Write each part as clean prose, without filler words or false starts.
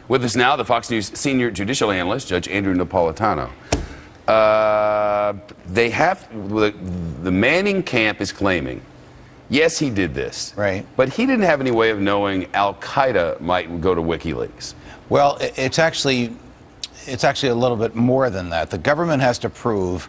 With us now, the Fox News senior judicial analyst, Judge Andrew Napolitano. The Manning camp is claiming, yes, he did this. Right. But he didn't have any way of knowing Al-Qaeda might go to WikiLeaks. Well, it's actually a little bit more than that. The government has to prove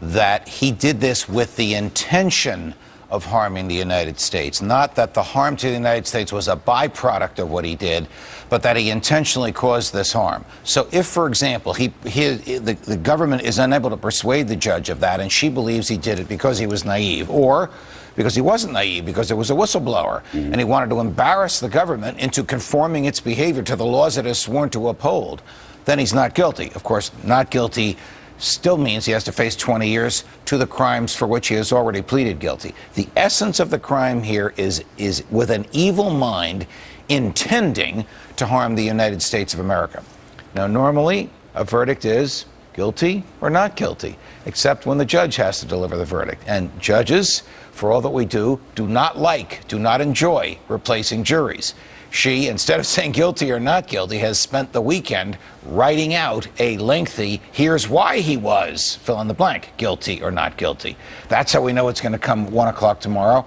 that he did this with the intention of harming the United States. Not that the harm to the United States was a byproduct of what he did, but that he intentionally caused this harm. So if, for example, the government is unable to persuade the judge of that, and she believes he did it because he was naive, or because he wasn't naive, because there was a whistleblower, and he wanted to embarrass the government into conforming its behavior to the laws it has sworn to uphold, then he's not guilty. Of course, not guilty still means he has to face 20 years to the crimes for which he has already pleaded guilty. The essence of the crime here is with an evil mind intending to harm the United States of America. Now, normally, a verdict is guilty or not guilty, except when the judge has to deliver the verdict. And judges, for all that we do not enjoy replacing juries. She, instead of saying guilty or not guilty, has spent the weekend writing out a lengthy, here's why he was, fill in the blank, guilty or not guilty. That's how we know it's going to come 1 o'clock tomorrow,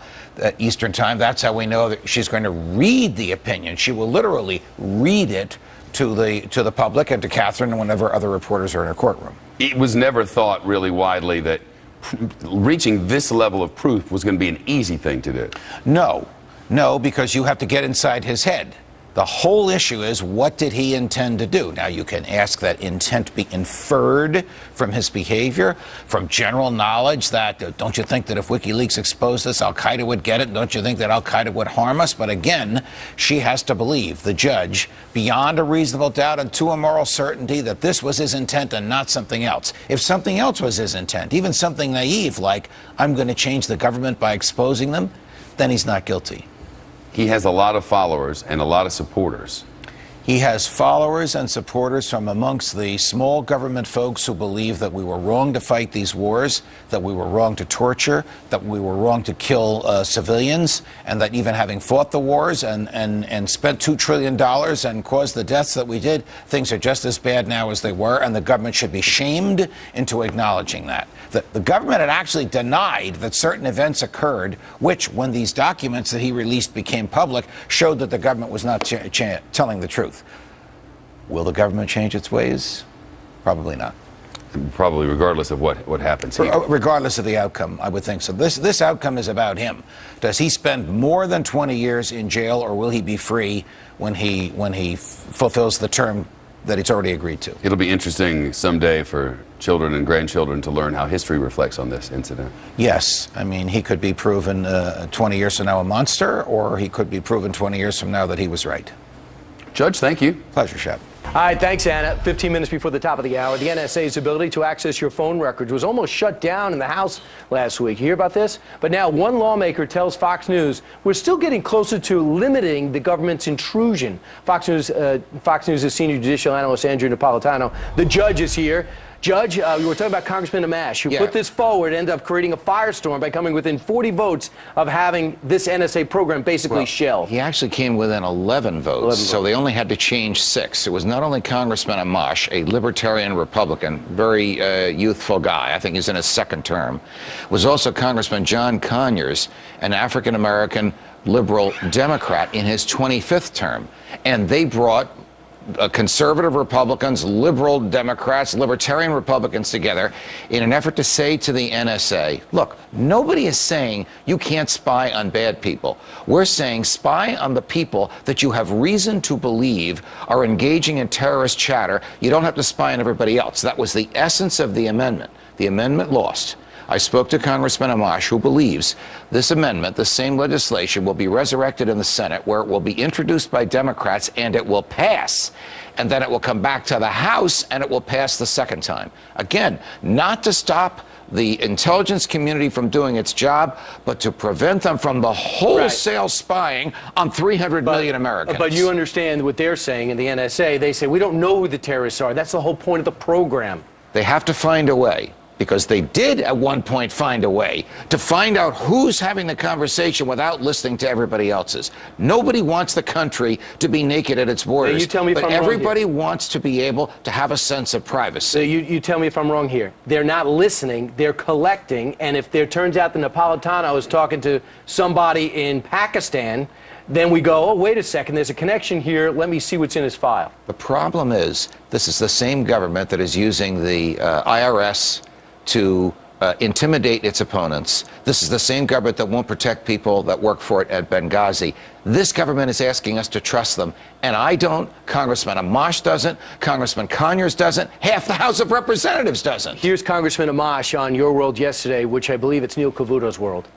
Eastern time. That's how we know that she's going to read the opinion. She will literally read it to the public and to Catherine and whenever other reporters are in her courtroom. It was never thought really widely that reaching this level of proof was going to be an easy thing to do. No, because you have to get inside his head. The whole issue is, what did he intend to do? Now, you can ask that intent be inferred from his behavior, from general knowledge that, don't you think that if WikiLeaks exposed this, Al-Qaeda would get it? Don't you think that Al-Qaeda would harm us? But again, she has to believe, the judge, beyond a reasonable doubt and to a moral certainty, that this was his intent and not something else. If something else was his intent, even something naive like, I'm going to change the government by exposing them, then he's not guilty. He has a lot of followers and a lot of supporters. He has followers and supporters from amongst the small government folks who believe that we were wrong to fight these wars, that we were wrong to torture, that we were wrong to kill civilians, and that even having fought the wars and spent $2 trillion and caused the deaths that we did, things are just as bad now as they were, and the government should be shamed into acknowledging that. The government had actually denied that certain events occurred, which, when these documents that he released became public, showed that the government was not telling the truth. Will the government change its ways? Probably not. Probably regardless of what happens here. Regardless of the outcome, I would think so. This outcome is about him. Does he spend more than 20 years in jail, or will he be free when he fulfills the term that he's already agreed to? It'll be interesting someday for children and grandchildren to learn how history reflects on this incident. Yes. I mean, he could be proven 20 years from now a monster, or he could be proven 20 years from now that he was right. Judge, thank you. Pleasure, Shep. All right, thanks, Anna. 15 minutes before the top of the hour, the NSA's ability to access your phone records was almost shut down in the House last week. You hear about this? But now one lawmaker tells Fox News we're still getting closer to limiting the government's intrusion. Fox News' senior judicial analyst Andrew Napolitano. The judge is here. Judge, we were talking about Congressman Amash, who put this forward, ended up creating a firestorm by coming within 40 votes of having this NSA program basically shelved. He actually came within 11 votes, so they only had to change 6. It was not only Congressman Amash, a libertarian Republican, very youthful guy, I think he's in his second term, was also Congressman John Conyers, an African-American liberal Democrat in his 25th term. And they brought conservative Republicans, liberal Democrats, libertarian Republicans together in an effort to say to the NSA, look, nobody is saying you can't spy on bad people. We're saying spy on the people that you have reason to believe are engaging in terrorist chatter. You don't have to spy on everybody else. That was the essence of the amendment. The amendment lost. I spoke to Congressman Amash, who believes this amendment, the same legislation, will be resurrected in the Senate, where it will be introduced by Democrats and it will pass. And then it will come back to the House and it will pass the second time. Again, not to stop the intelligence community from doing its job, but to prevent them from the wholesale spying on 300 million Americans. But you understand what they're saying in the NSA. They say, we don't know who the terrorists are. That's the whole point of the program. They have to find a way, because they did at one point find a way to find out who's having the conversation without listening to everybody else's. Nobody wants the country to be naked at its borders. You tell me if but I'm wrong everybody here. wants to be able to have a sense of privacy. So you tell me if I'm wrong here. They're not listening, they're collecting, and if there turns out the Napolitano is talking to somebody in Pakistan, then we go, oh, wait a second, there's a connection here, let me see what's in his file. The problem is, this is the same government that is using the IRS to intimidate its opponents. This is the same government that won't protect people that work for it at Benghazi. This government is asking us to trust them, and I don't, Congressman Amash doesn't, Congressman Conyers doesn't, half the House of Representatives doesn't. Here's Congressman Amash on Your World Yesterday, which I believe it's Neil Cavuto's world.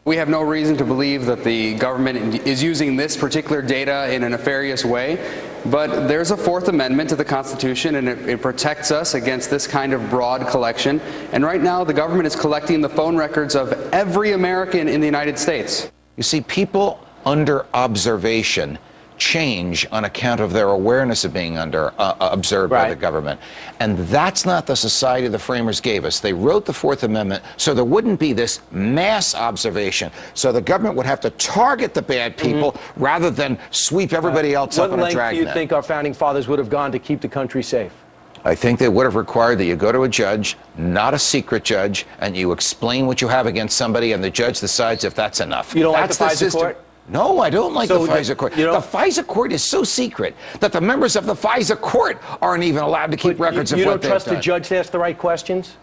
We have no reason to believe that the government is using this particular data in a nefarious way, but there's a Fourth Amendment to the Constitution, and it protects us against this kind of broad collection. And right now, the government is collecting the phone records of every American in the United States. You see, people under observation change on account of their awareness of being observed by the government. And that's not the society the framers gave us. They wrote the Fourth Amendment so there wouldn't be this mass observation. So the government would have to target the bad people rather than sweep everybody else up in a dragnet. What length do you think our founding fathers would have gone to keep the country safe? I think they would have required that you go to a judge, not a secret judge, and you explain what you have against somebody, and the judge decides if that's enough. You don't like the FISA court? No, I don't like the FISA court. You know, the FISA court is so secret that the members of the FISA court aren't even allowed to keep records of what they've done. You don't trust a judge to ask the right questions?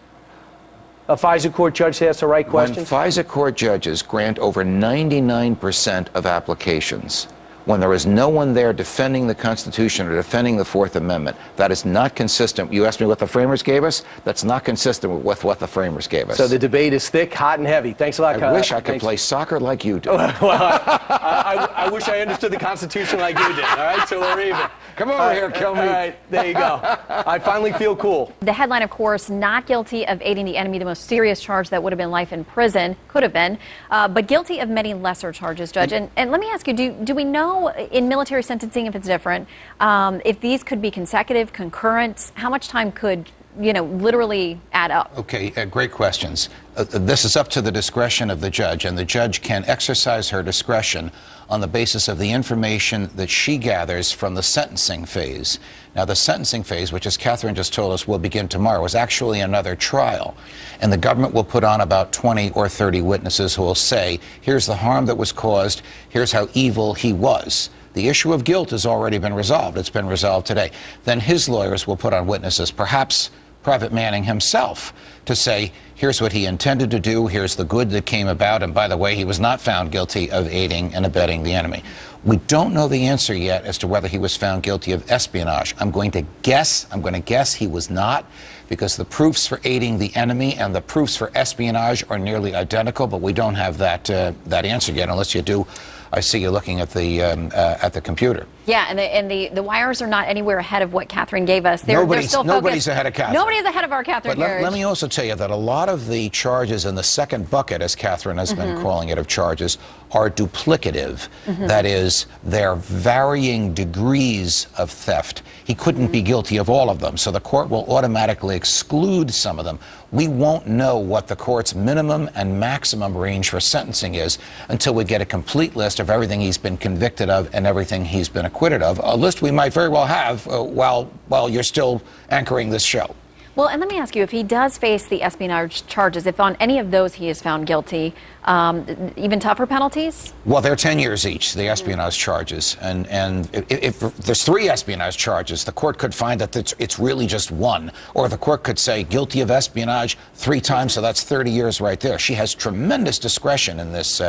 A FISA court judge to ask the right questions? When FISA court judges grant over 99% of applications, when there is no one there defending the Constitution or defending the Fourth Amendment, that is not consistent. You asked me what the framers gave us? That's not consistent with what the framers gave us. So the debate is thick, hot, and heavy. Thanks a lot, I wish I could play soccer like you do. Well, I wish I understood the Constitution like you did, all right? So we're even. Come over here, kill me. All right, there you go. I finally feel cool. The headline, of course, not guilty of aiding the enemy, the most serious charge that would have been life in prison, could have been, but guilty of many lesser charges, Judge. And let me ask you, do we know in military sentencing if it's different, if these could be consecutive, concurrent, how much time could, literally add up? Okay, great questions. This is up to the discretion of the judge, and the judge can exercise her discretion on the basis of the information that she gathers from the sentencing phase. Now, the sentencing phase, which, as Catherine just told us, will begin tomorrow, is actually another trial. And the government will put on about 20 or 30 witnesses who will say, here's the harm that was caused, here's how evil he was. The issue of guilt has already been resolved. It's been resolved today. Then his lawyers will put on witnesses, perhaps Private Manning himself, to say, here's what he intended to do, here's the good that came about, and by the way, he was not found guilty of aiding and abetting the enemy. We don't know the answer yet as to whether he was found guilty of espionage. I'm going to guess he was not, because the proofs for aiding the enemy and the proofs for espionage are nearly identical, but we don't have that answer yet, unless you do. I see you looking at the computer. Yeah, and the wires are not anywhere ahead of what Catherine gave us. They're still focused. Nobody's ahead of Catherine. Nobody's ahead of our Catherine. But let me also tell you that a lot of the charges in the second bucket, as Catherine has been calling it, of charges, are duplicative. That is, they're varying degrees of theft. He couldn't be guilty of all of them, so the court will automatically exclude some of them. We won't know what the court's minimum and maximum range for sentencing is until we get a complete list of everything he's been convicted of and everything he's been acquitted of, a list we might very well have while you're still anchoring this show. Well, and let me ask you, if he does face the espionage charges, if on any of those he is found guilty, even tougher penalties? Well, they're 10 years each, the espionage charges. And if there's 3 espionage charges, the court could find that it's really just 1. Or the court could say guilty of espionage 3 times, so that's 30 years right there. She has tremendous discretion in this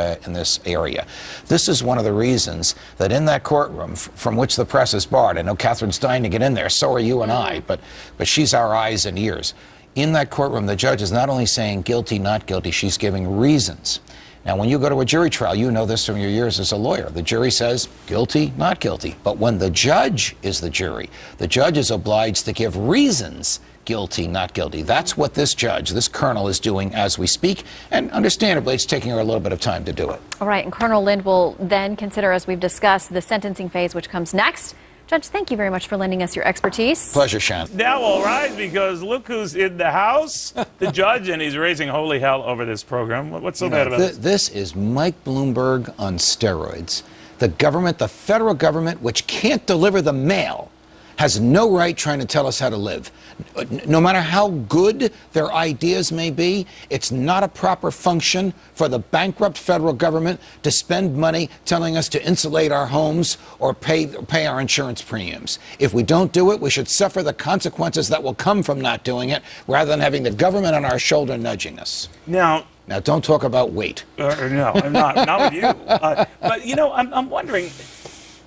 area. This is one of the reasons that in that courtroom, from which the press is barred, I know Catherine's dying to get in there, so are you and I, but she's our eyes and ears. In that courtroom, the judge is not only saying guilty, not guilty, she's giving reasons. Now, when you go to a jury trial, you know this from your years as a lawyer. The jury says guilty, not guilty. But when the judge is the jury, the judge is obliged to give reasons, guilty, not guilty. That's what this judge, this colonel, is doing as we speak. And understandably, it's taking her a little bit of time to do it. All right, and Colonel Lind will then consider, as we've discussed, the sentencing phase, which comes next. Judge, thank you very much for lending us your expertise. Pleasure, Sean. Now all rise, because look who's in the House, the judge, and he's raising holy hell over this program. What's so bad about this? This is Mike Bloomberg on steroids. The government, the federal government, which can't deliver the mail, has no right trying to tell us how to live. No matter how good their ideas may be, it's not a proper function for the bankrupt federal government to spend money telling us to insulate our homes or pay our insurance premiums. If we don't do it, we should suffer the consequences that will come from not doing it, rather than having the government on our shoulder nudging us. Now, Don't talk about weight. no, I'm not with you. But, you know, I'm wondering,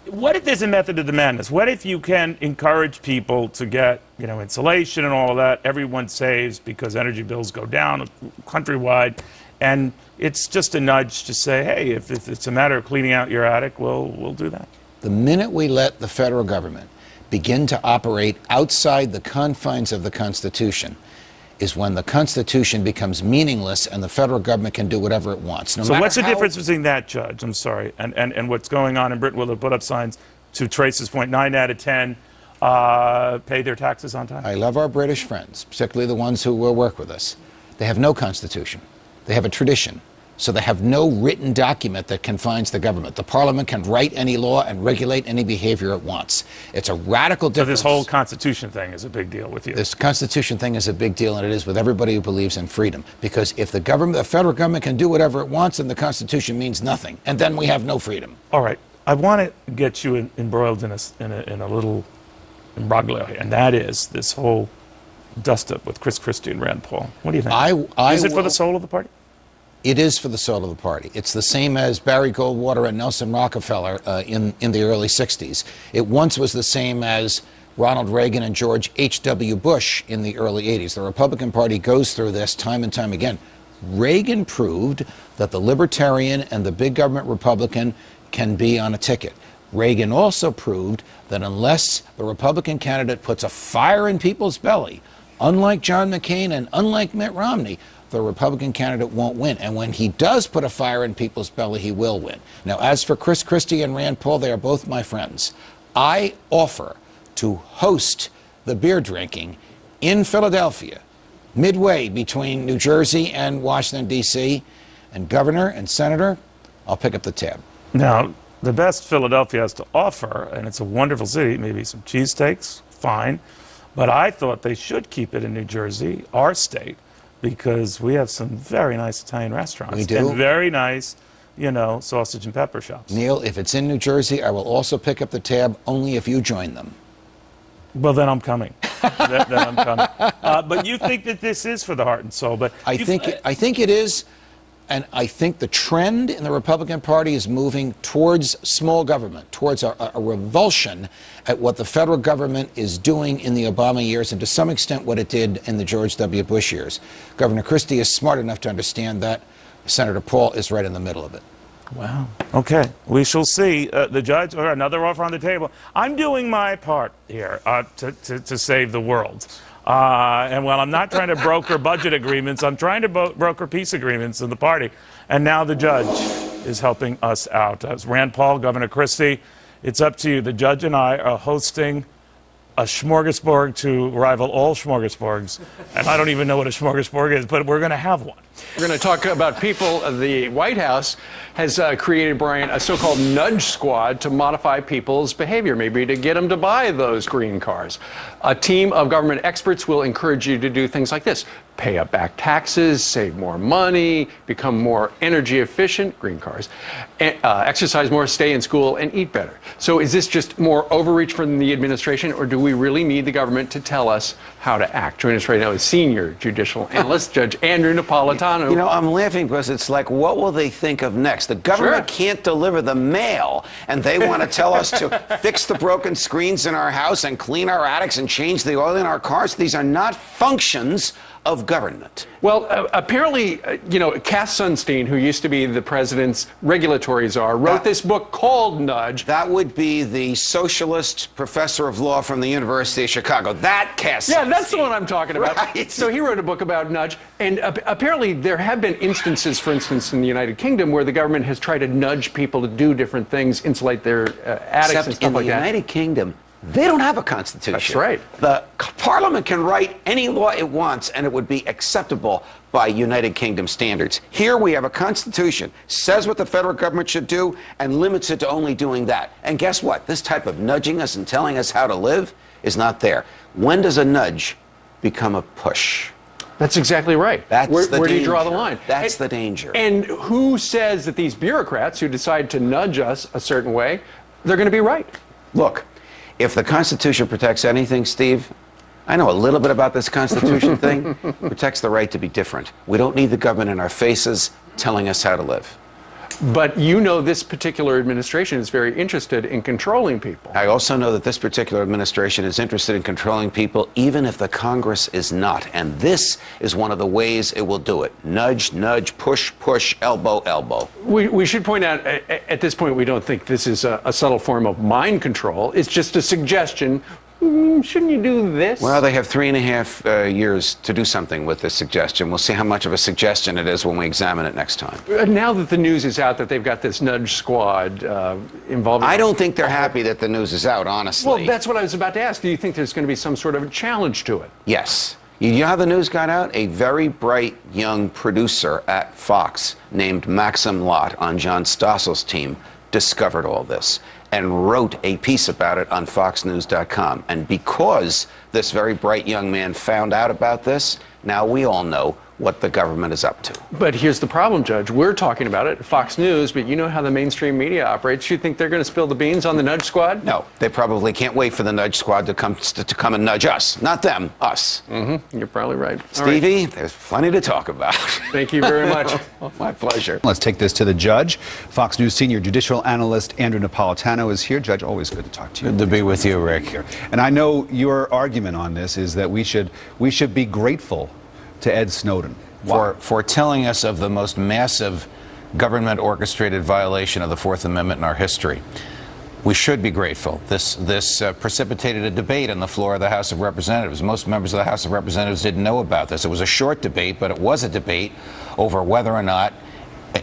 what if there's a method to the madness? What if you can encourage people to get, you know, insulation and all of that? Everyone saves because energy bills go down countrywide. And it's just a nudge to say, hey, if it's a matter of cleaning out your attic, we'll do that. The minute we let the federal government begin to operate outside the confines of the Constitution is when the Constitution becomes meaningless and the federal government can do whatever it wants. So what's the difference between that, Judge, I'm sorry, and what's going on in Britain, where they put up signs, to Trace's point, 9 out of 10 pay their taxes on time? I love our British friends, particularly the ones who will work with us. They have no Constitution. They have a tradition. So they have no written document that confines the government. The Parliament can write any law and regulate any behavior it wants. It's a radical difference. So this whole Constitution thing is a big deal with you? This Constitution thing is a big deal, and it is with everybody who believes in freedom. Because if the federal government can do whatever it wants, then the Constitution means nothing. And then we have no freedom. All right. I want to get you embroiled in a little imbroglio here, and that is this whole dust-up with Chris Christie and Rand Paul. What do you think? Is it for the soul of the party? It is for the soul of the party. It's the same as Barry Goldwater and Nelson Rockefeller in the early 60s. It once was the same as Ronald Reagan and George H.W. Bush in the early 80s. The Republican Party goes through this time and time again. Reagan proved that the libertarian and the big government Republican can be on a ticket. Reagan also proved that unless the Republican candidate puts a fire in people's belly, unlike John McCain and unlike Mitt Romney, the Republican candidate won't win. And when he does put a fire in people's belly, he will win. Now, as for Chris Christie and Rand Paul, they are both my friends. I offer to host the beer drinking in Philadelphia, midway between New Jersey and Washington, D.C., and Governor and Senator, I'll pick up the tab. Now, the best Philadelphia has to offer, and it's a wonderful city, maybe some cheesesteaks, fine, but I thought they should keep it in New Jersey, our state, because we have some very nice Italian restaurants. We do. And very nice, you know, sausage and pepper shops. Neil, if it's in New Jersey, I will also pick up the tab only if you join them. Well, then I'm coming. then I'm coming. But you think that this is for the heart and soul. But I think it is, and I think the trend in the Republican Party is moving towards small government, towards a revulsion at what the federal government is doing in the Obama years, and to some extent what it did in the George W. Bush years. Governor Christie is smart enough to understand that. Senator Paul is right in the middle of it. Wow. Okay. We shall see. The judge, or another offer on the table. I'm doing my part here to save the world. And while I'm not trying to broker budget agreements, I'm trying to broker peace agreements in the party. And now the judge is helping us out. As Rand Paul, Governor Christie, it's up to you. The judge and I are hosting a smorgasbord to rival all smorgasbords. And I don't even know what a smorgasbord is, but we're going to have one. We're going to talk about people. The White House has created, Brian, a so-called nudge squad to modify people's behavior, maybe to get them to buy those green cars. A team of government experts will encourage you to do things like this: pay up back taxes, save more money, become more energy efficient, green cars, exercise more, stay in school, and eat better. So is this just more overreach from the administration, or do we really need the government to tell us how to act? Joining us right now is senior judicial analyst Judge Andrew Napolitano. You know, I'm laughing because it's like, what will they think of next? The government can't deliver the mail, and they want to tell us to fix the broken screens in our house and clean our attics and change the oil in our cars. These are not functions of government. Well, apparently, you know, Cass Sunstein, who used to be the president's regulatory czar, wrote this book called Nudge. That would be the socialist professor of law from the University of Chicago. That Cass Yeah, Sunstein. that's the one I'm talking about. Right. So he wrote a book about Nudge, and apparently there have been instances, for instance, in the United Kingdom, where the government has tried to nudge people to do different things, insulate their attics and stuff like that. Except in the United Kingdom, They don't have a constitution. That's right. The Parliament can write any law it wants, and it would be acceptable by United Kingdom standards. Here we have a constitution, says what the federal government should do, and limits it to only doing that. And guess what? This type of nudging us and telling us how to live is not there. When does a nudge become a push? That's exactly right. That's where do you draw the line? That's the danger. And who says that these bureaucrats who decide to nudge us a certain way, they're going to be right? Look, if the Constitution protects anything, Steve, I know a little bit about this Constitution thing. It protects the right to be different. We don't need the government in our faces telling us how to live. But you know this particular administration is very interested in controlling people. I also know that this particular administration is interested in controlling people, even if the Congress is not. And this is one of the ways it will do it. Nudge, nudge, push, push, elbow, elbow. We should point out, at this point, we don't think this is a subtle form of mind control. It's just a suggestion. Shouldn't you do this? Well, they have 3.5 years to do something with this suggestion. We'll see how much of a suggestion it is when we examine it next time. Now that the news is out that they've got this nudge squad involved. I don't think they're happy that the news is out, honestly. Well, that's what I was about to ask. Do you think there's going to be some sort of a challenge to it? Yes. You know how the news got out? A very bright young producer at Fox named Maxim Lott on John Stossel's team discovered all this and wrote a piece about it on foxnews.com. And because this very bright young man found out about this, now we all know what the government is up to. But here's the problem, Judge. We're talking about it, Fox News, but you know how the mainstream media operates. You think they're going to spill the beans on the nudge squad? No, they probably can't wait for the nudge squad to come and nudge us. Not them, us. Mm-hmm. You're probably right. Stevie, there's plenty to talk about. Thank you very much. My pleasure. Let's take this to the judge. Fox News senior judicial analyst Andrew Napolitano is here. Judge, always good to talk to you. Good to be with you, Rick. And I know your argument on this is that we should be grateful to Ed Snowden. For telling us of the most massive government-orchestrated violation of the Fourth Amendment in our history. We should be grateful. This precipitated a debate on the floor of the House of Representatives. Most members of the House of Representatives didn't know about this. It was a short debate, but it was a debate over whether or not,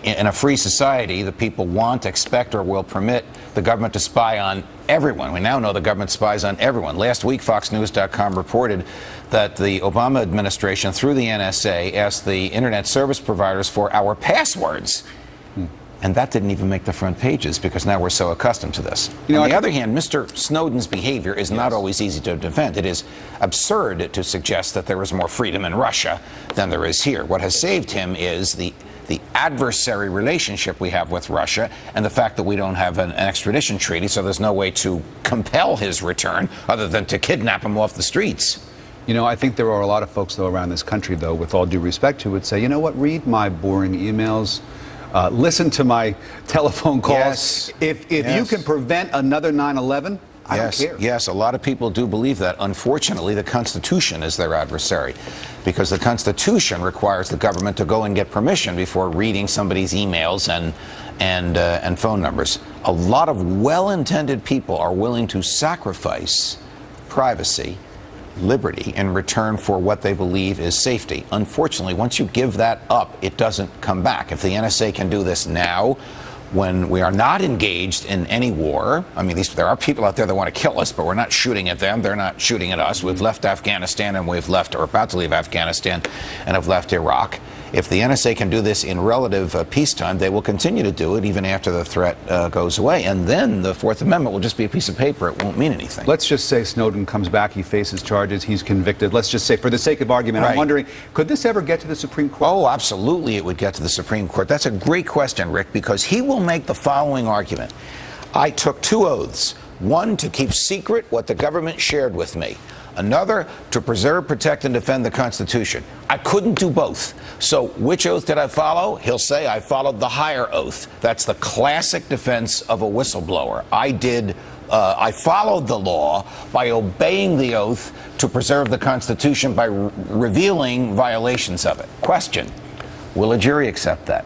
in a free society, the people want, expect, or will permit the government to spy on everyone. We now know the government spies on everyone. Last week, FoxNews.com reported that the Obama administration, through the NSA, asked the internet service providers for our passwords. And that didn't even make the front pages because now we're so accustomed to this. On the other hand, Mr. Snowden's behavior is not always easy to defend. It is absurd to suggest that there is more freedom in Russia than there is here. What has saved him is the adversary relationship we have with Russia and the fact that we don't have an extradition treaty, so there's no way to compel his return other than to kidnap him off the streets. You know, I think there are a lot of folks, though, around this country, though, with all due respect, who would say, you know what, read my boring emails, listen to my telephone calls. Yes. If you can prevent another 9/11, I don't care. Yes, a lot of people do believe that. Unfortunately, the Constitution is their adversary because the Constitution requires the government to go and get permission before reading somebody's emails and phone numbers. A lot of well-intended people are willing to sacrifice privacy, liberty, in return for what they believe is safety. Unfortunately, once you give that up, it doesn't come back. If the NSA can do this now, when we are not engaged in any war, I mean, there are people out there that want to kill us, but we're not shooting at them. They're not shooting at us. We've left Afghanistan and we've left, or about to leave Afghanistan, and have left Iraq. If the NSA can do this in relative peacetime, they will continue to do it even after the threat goes away. And then the Fourth Amendment will just be a piece of paper. It won't mean anything. Let's just say Snowden comes back, he faces charges, he's convicted. Let's just say, for the sake of argument, I'm wondering, could this ever get to the Supreme Court? Oh, absolutely it would get to the Supreme Court. That's a great question, Rick, because he will make the following argument. I took 2 oaths. One, to keep secret what the government shared with me. Another, to preserve, protect, and defend the Constitution. I couldn't do both. So which oath did I follow? He'll say I followed the higher oath. That's the classic defense of a whistleblower. I followed the law by obeying the oath to preserve the Constitution by revealing violations of it. Question, will a jury accept that?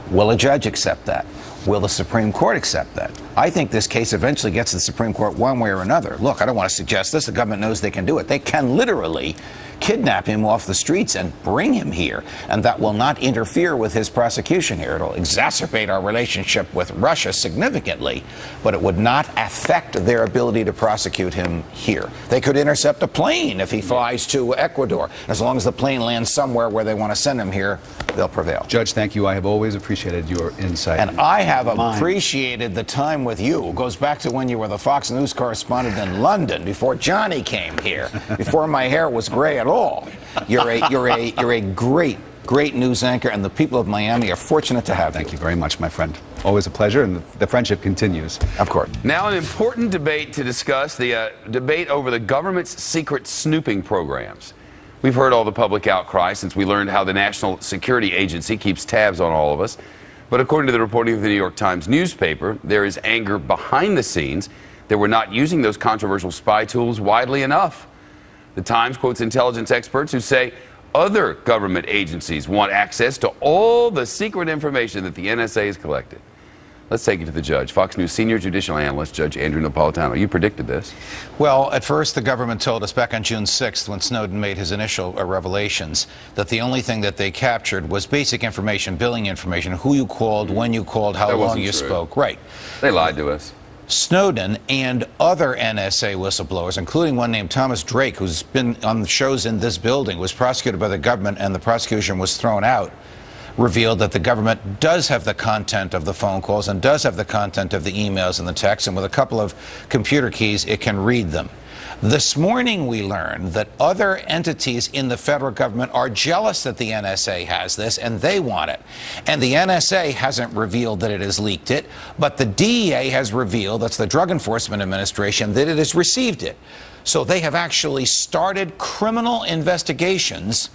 Will a judge accept that? Will the Supreme Court accept that? I think this case eventually gets to the Supreme Court one way or another. Look, I don't want to suggest this. The government knows they can do it. They can literally kidnap him off the streets and bring him here. And that will not interfere with his prosecution here. It'll exacerbate our relationship with Russia significantly, but it would not affect their ability to prosecute him here. They could intercept a plane if he flies to Ecuador. As long as the plane lands somewhere where they want to send him here, they'll prevail. Judge, thank you. I have always appreciated your insight. And I have appreciated the time with you. It goes back to when you were the Fox News correspondent in London, before Johnny came here, before my hair was gray at all. You're a great news anchor, and the people of Miami are fortunate to have you. Thank you very much, my friend. Always a pleasure, and the friendship continues. Of course. Now, an important debate to discuss, the debate over the government's secret snooping programs. We've heard all the public outcry since we learned how the National Security Agency keeps tabs on all of us. But according to the reporting of the New York Times newspaper, there is anger behind the scenes that we're not using those controversial spy tools widely enough. The Times quotes intelligence experts who say other government agencies want access to all the secret information that the NSA has collected. Let's take it to the judge. Fox News senior judicial analyst, Judge Andrew Napolitano. You predicted this. Well, at first, the government told us back on June 6th, when Snowden made his initial revelations, that the only thing that they captured was basic information, billing information, who you called, when you called, how long you spoke. Right. They lied to us. Snowden and other NSA whistleblowers, including one named Thomas Drake, who's been on the shows in this building, was prosecuted by the government, and the prosecution was thrown out, revealed that the government does have the content of the phone calls and does have the content of the emails and the texts, and with a couple of computer keys, it can read them. This morning, we learned that other entities in the federal government are jealous that the NSA has this, and they want it. And the NSA hasn't revealed that it has leaked it, but the DEA has revealed, that's the Drug Enforcement Administration, that it has received it. So they have actually started criminal investigations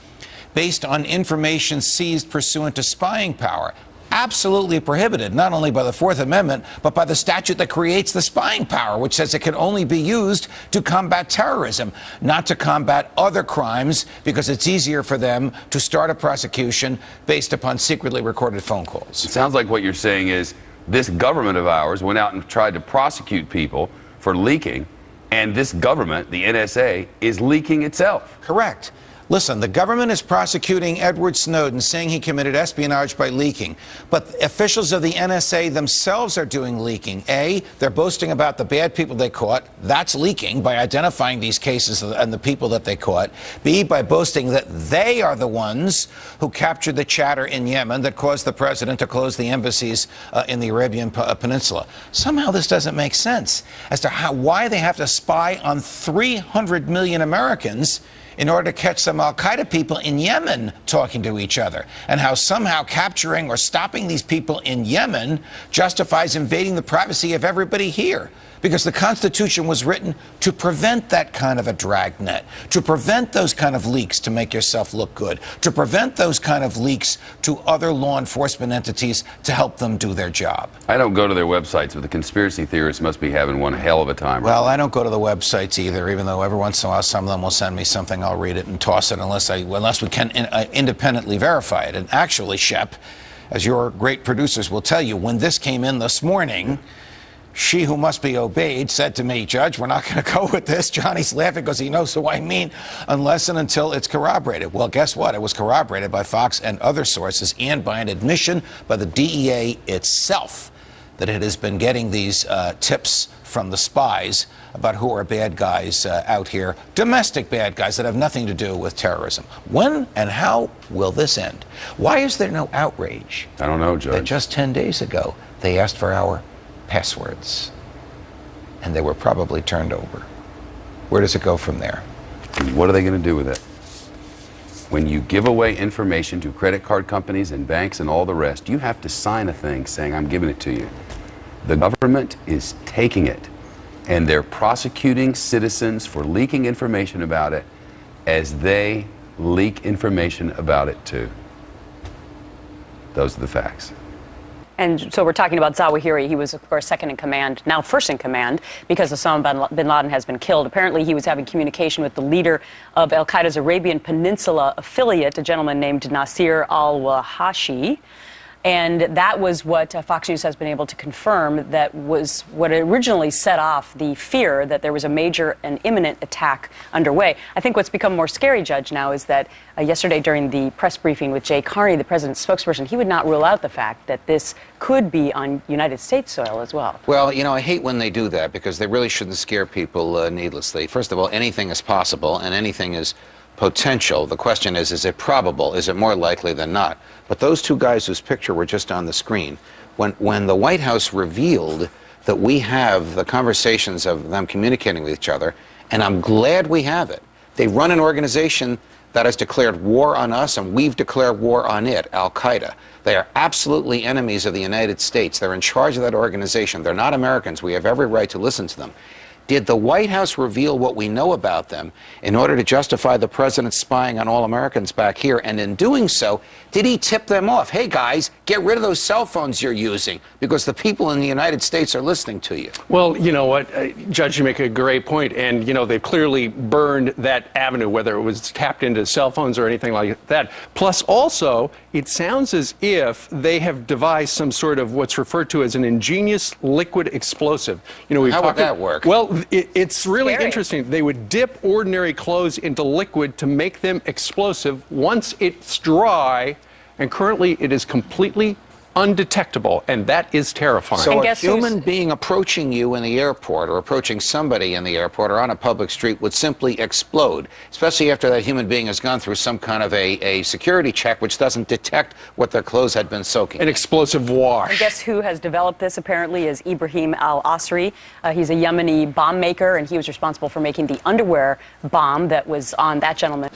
based on information seized pursuant to spying power. Absolutely prohibited, not only by the Fourth Amendment, but by the statute that creates the spying power, which says it can only be used to combat terrorism, not to combat other crimes, because it's easier for them to start a prosecution based upon secretly recorded phone calls. It sounds like what you're saying is this government of ours went out and tried to prosecute people for leaking, and this government, the NSA, is leaking itself. Correct. Listen, the government is prosecuting Edward Snowden, saying he committed espionage by leaking. But officials of the NSA themselves are doing leaking. A, they're boasting about the bad people they caught. That's leaking by identifying these cases and the people that they caught. B, by boasting that they are the ones who captured the chatter in Yemen that caused the president to close the embassies in the Arabian Peninsula. Somehow this doesn't make sense as to why they have to spy on 300 million Americans in order to catch some al-Qaeda people in Yemen talking to each other, and how somehow capturing or stopping these people in Yemen justifies invading the privacy of everybody here. Because the Constitution was written to prevent that kind of a dragnet, to prevent those kind of leaks to make yourself look good, to prevent those kind of leaks to other law enforcement entities to help them do their job. I don't go to their websites, but the conspiracy theorists must be having one hell of a time. Well, I don't go to the websites either, even though every once in a while some of them will send me something, I'll read it and toss it unless we can independently verify it. And actually, Shep, as your great producers will tell you, when this came in this morning, she who must be obeyed said to me, Judge, we're not going to go with this. Johnny's laughing because he knows who I mean, unless and until it's corroborated. Well, guess what? It was corroborated by Fox and other sources, and by an admission by the DEA itself that it has been getting these tips from the spies about who are bad guys out here, domestic bad guys that have nothing to do with terrorism. When and how will this end? Why is there no outrage? I don't know, Judge. That just 10 days ago, they asked for our passwords, and they were probably turned over. Where does it go from there? And what are they going to do with it? When you give away information to credit card companies and banks and all the rest, you have to sign a thing saying, I'm giving it to you. The government is taking it, and they're prosecuting citizens for leaking information about it as they leak information about it too. Those are the facts. And so we're talking about Zawahiri. He was, of course, second in command, now first in command, because Osama bin Laden has been killed. Apparently, he was having communication with the leader of al-Qaeda's Arabian Peninsula affiliate, a gentleman named Nasir al-Wahashi. And that was what Fox News has been able to confirm. That was what originally set off the fear that there was a major and imminent attack underway. I think what's become more scary, Judge, now is that yesterday during the press briefing with Jay Carney, the president's spokesperson, he would not rule out the fact that this could be on United States soil as well. Well, you know, I hate when they do that because they really shouldn't scare people needlessly. First of all, anything is possible and anything is potential. The question is it probable? Is it more likely than not? But those two guys whose picture were just on the screen, when the White House revealed that we have the conversations of them communicating with each other, and I'm glad we have it. They run an organization that has declared war on us, and we've declared war on it, Al-Qaeda. They are absolutely enemies of the United States. They're in charge of that organization. They're not Americans. We have every right to listen to them. Did the White House reveal what we know about them in order to justify the president spying on all Americans back here? And in doing so, did he tip them off? Hey, guys, get rid of those cell phones you're using because the people in the United States are listening to you. Well, you know what, Judge, you make a great point. And, you know, they've clearly burned that avenue, whether it was tapped into cell phones or anything like that. Plus, also, it sounds as if they have devised some sort of what's referred to as an ingenious liquid explosive. You know, How would that work? Well, it's really Scary. interesting. They would dip ordinary clothes into liquid to make them explosive once it's dry, and currently it is completely undetectable, and that is terrifying. So And a guess human who's- being approaching you in the airport or approaching somebody in the airport or on a public street would simply explode, especially after that human being has gone through some kind of a security check which doesn't detect what their clothes had been soaking. An explosive wash. And guess who has developed this, apparently, is Ibrahim al-Asri. He's a Yemeni bomb maker, and he was responsible for making the underwear bomb that was on that gentleman.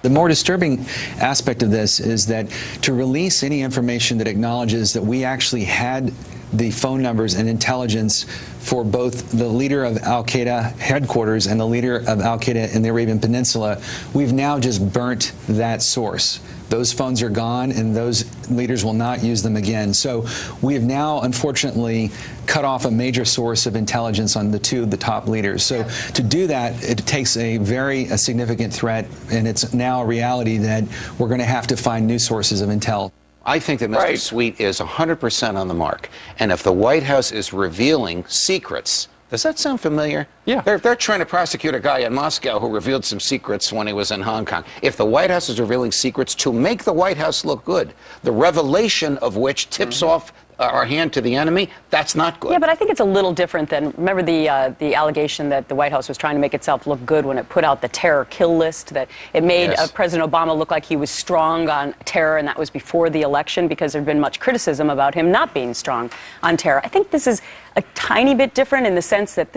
The more disturbing aspect of this is that to release any information that acknowledges that we actually had the phone numbers and intelligence for both the leader of al-Qaeda headquarters and the leader of al-Qaeda in the Arabian Peninsula, we've now just burnt that source. Those phones are gone, and those leaders will not use them again. So we have now, unfortunately, cut off a major source of intelligence on the two of the top leaders. So to do that, it takes a very significant threat, and it's now a reality that we're going to have to find new sources of intel. I think that Mr. Sweet is 100% on the mark. And if the White House is revealing secrets, does that sound familiar? Yeah. They're trying to prosecute a guy in Moscow who revealed some secrets when he was in Hong Kong. If the White House is revealing secrets to make the White House look good, the revelation of which tips off our hand to the enemy, that's not good. Yeah, but I think it's a little different than, remember the allegation that the White House was trying to make itself look good when it put out the terror kill list, that it made Yes. President Obama look like he was strong on terror, and that was before the election because there'd been much criticism about him not being strong on terror. I think this is a tiny bit different in the sense that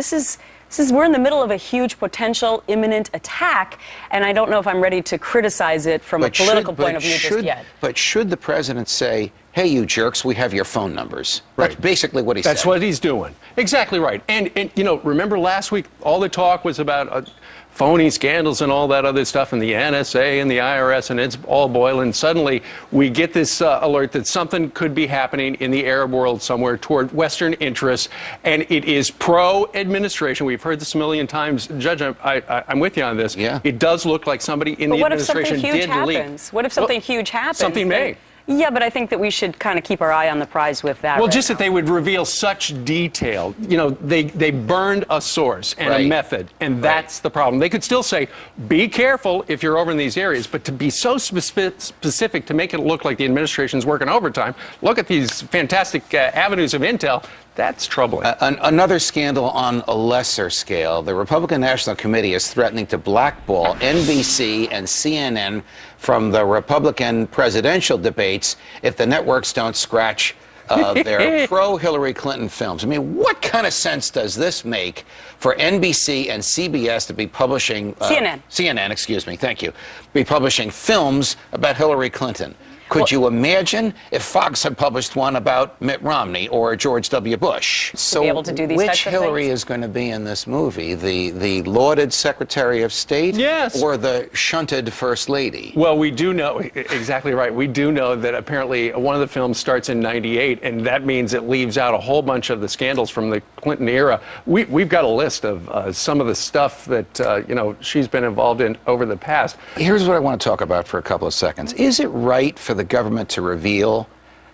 we're in the middle of a huge potential imminent attack, and I don't know if I'm ready to criticize it from a political point of view just yet. But should the president say, hey, you jerks, we have your phone numbers? That's Right. basically what he said. That's what he's doing. Exactly right. And you know, remember last week, all the talk was about phony scandals and all that other stuff, and the NSA and the IRS, and it's all boiling. Suddenly, we get this alert that something could be happening in the Arab world somewhere toward Western interests, and it is pro-administration. We've heard this a million times. Judge, I'm with you on this. Yeah. It does look like somebody in But the what if something administration huge did leak. happens? What if something huge happens? Something may. Yeah, but I think that we should kind of keep our eye on the prize with that. Well, right just now. that they would reveal such detail. You know, they burned a source and Right. a method, and that's the problem. They could still say, be careful if you're over in these areas, but to be so specific to make it look like the administration's working overtime, look at these fantastic avenues of intel, that's troubling. Another scandal on a lesser scale. The Republican National Committee is threatening to blackball NBC and CNN from the Republican presidential debates if the networks don't scratch their pro-Hillary Clinton films. I mean, what kind of sense does this make for NBC and CBS to be publishing... CNN, excuse me, thank you. Be publishing films about Hillary Clinton? Could you imagine if Fox had published one about Mitt Romney or George W. Bush? So be able to do these which types of Hillary things? is going to be in this movie? The lauded Secretary of State? Yes. Or the shunted First Lady? Well, we do know, exactly right. We do know that apparently one of the films starts in '98, and that means it leaves out a whole bunch of the scandals from the Clinton era. We've got a list of some of the stuff that, you know, she's been involved in over the past. Here's what I want to talk about for a couple of seconds. Is it right for the government to reveal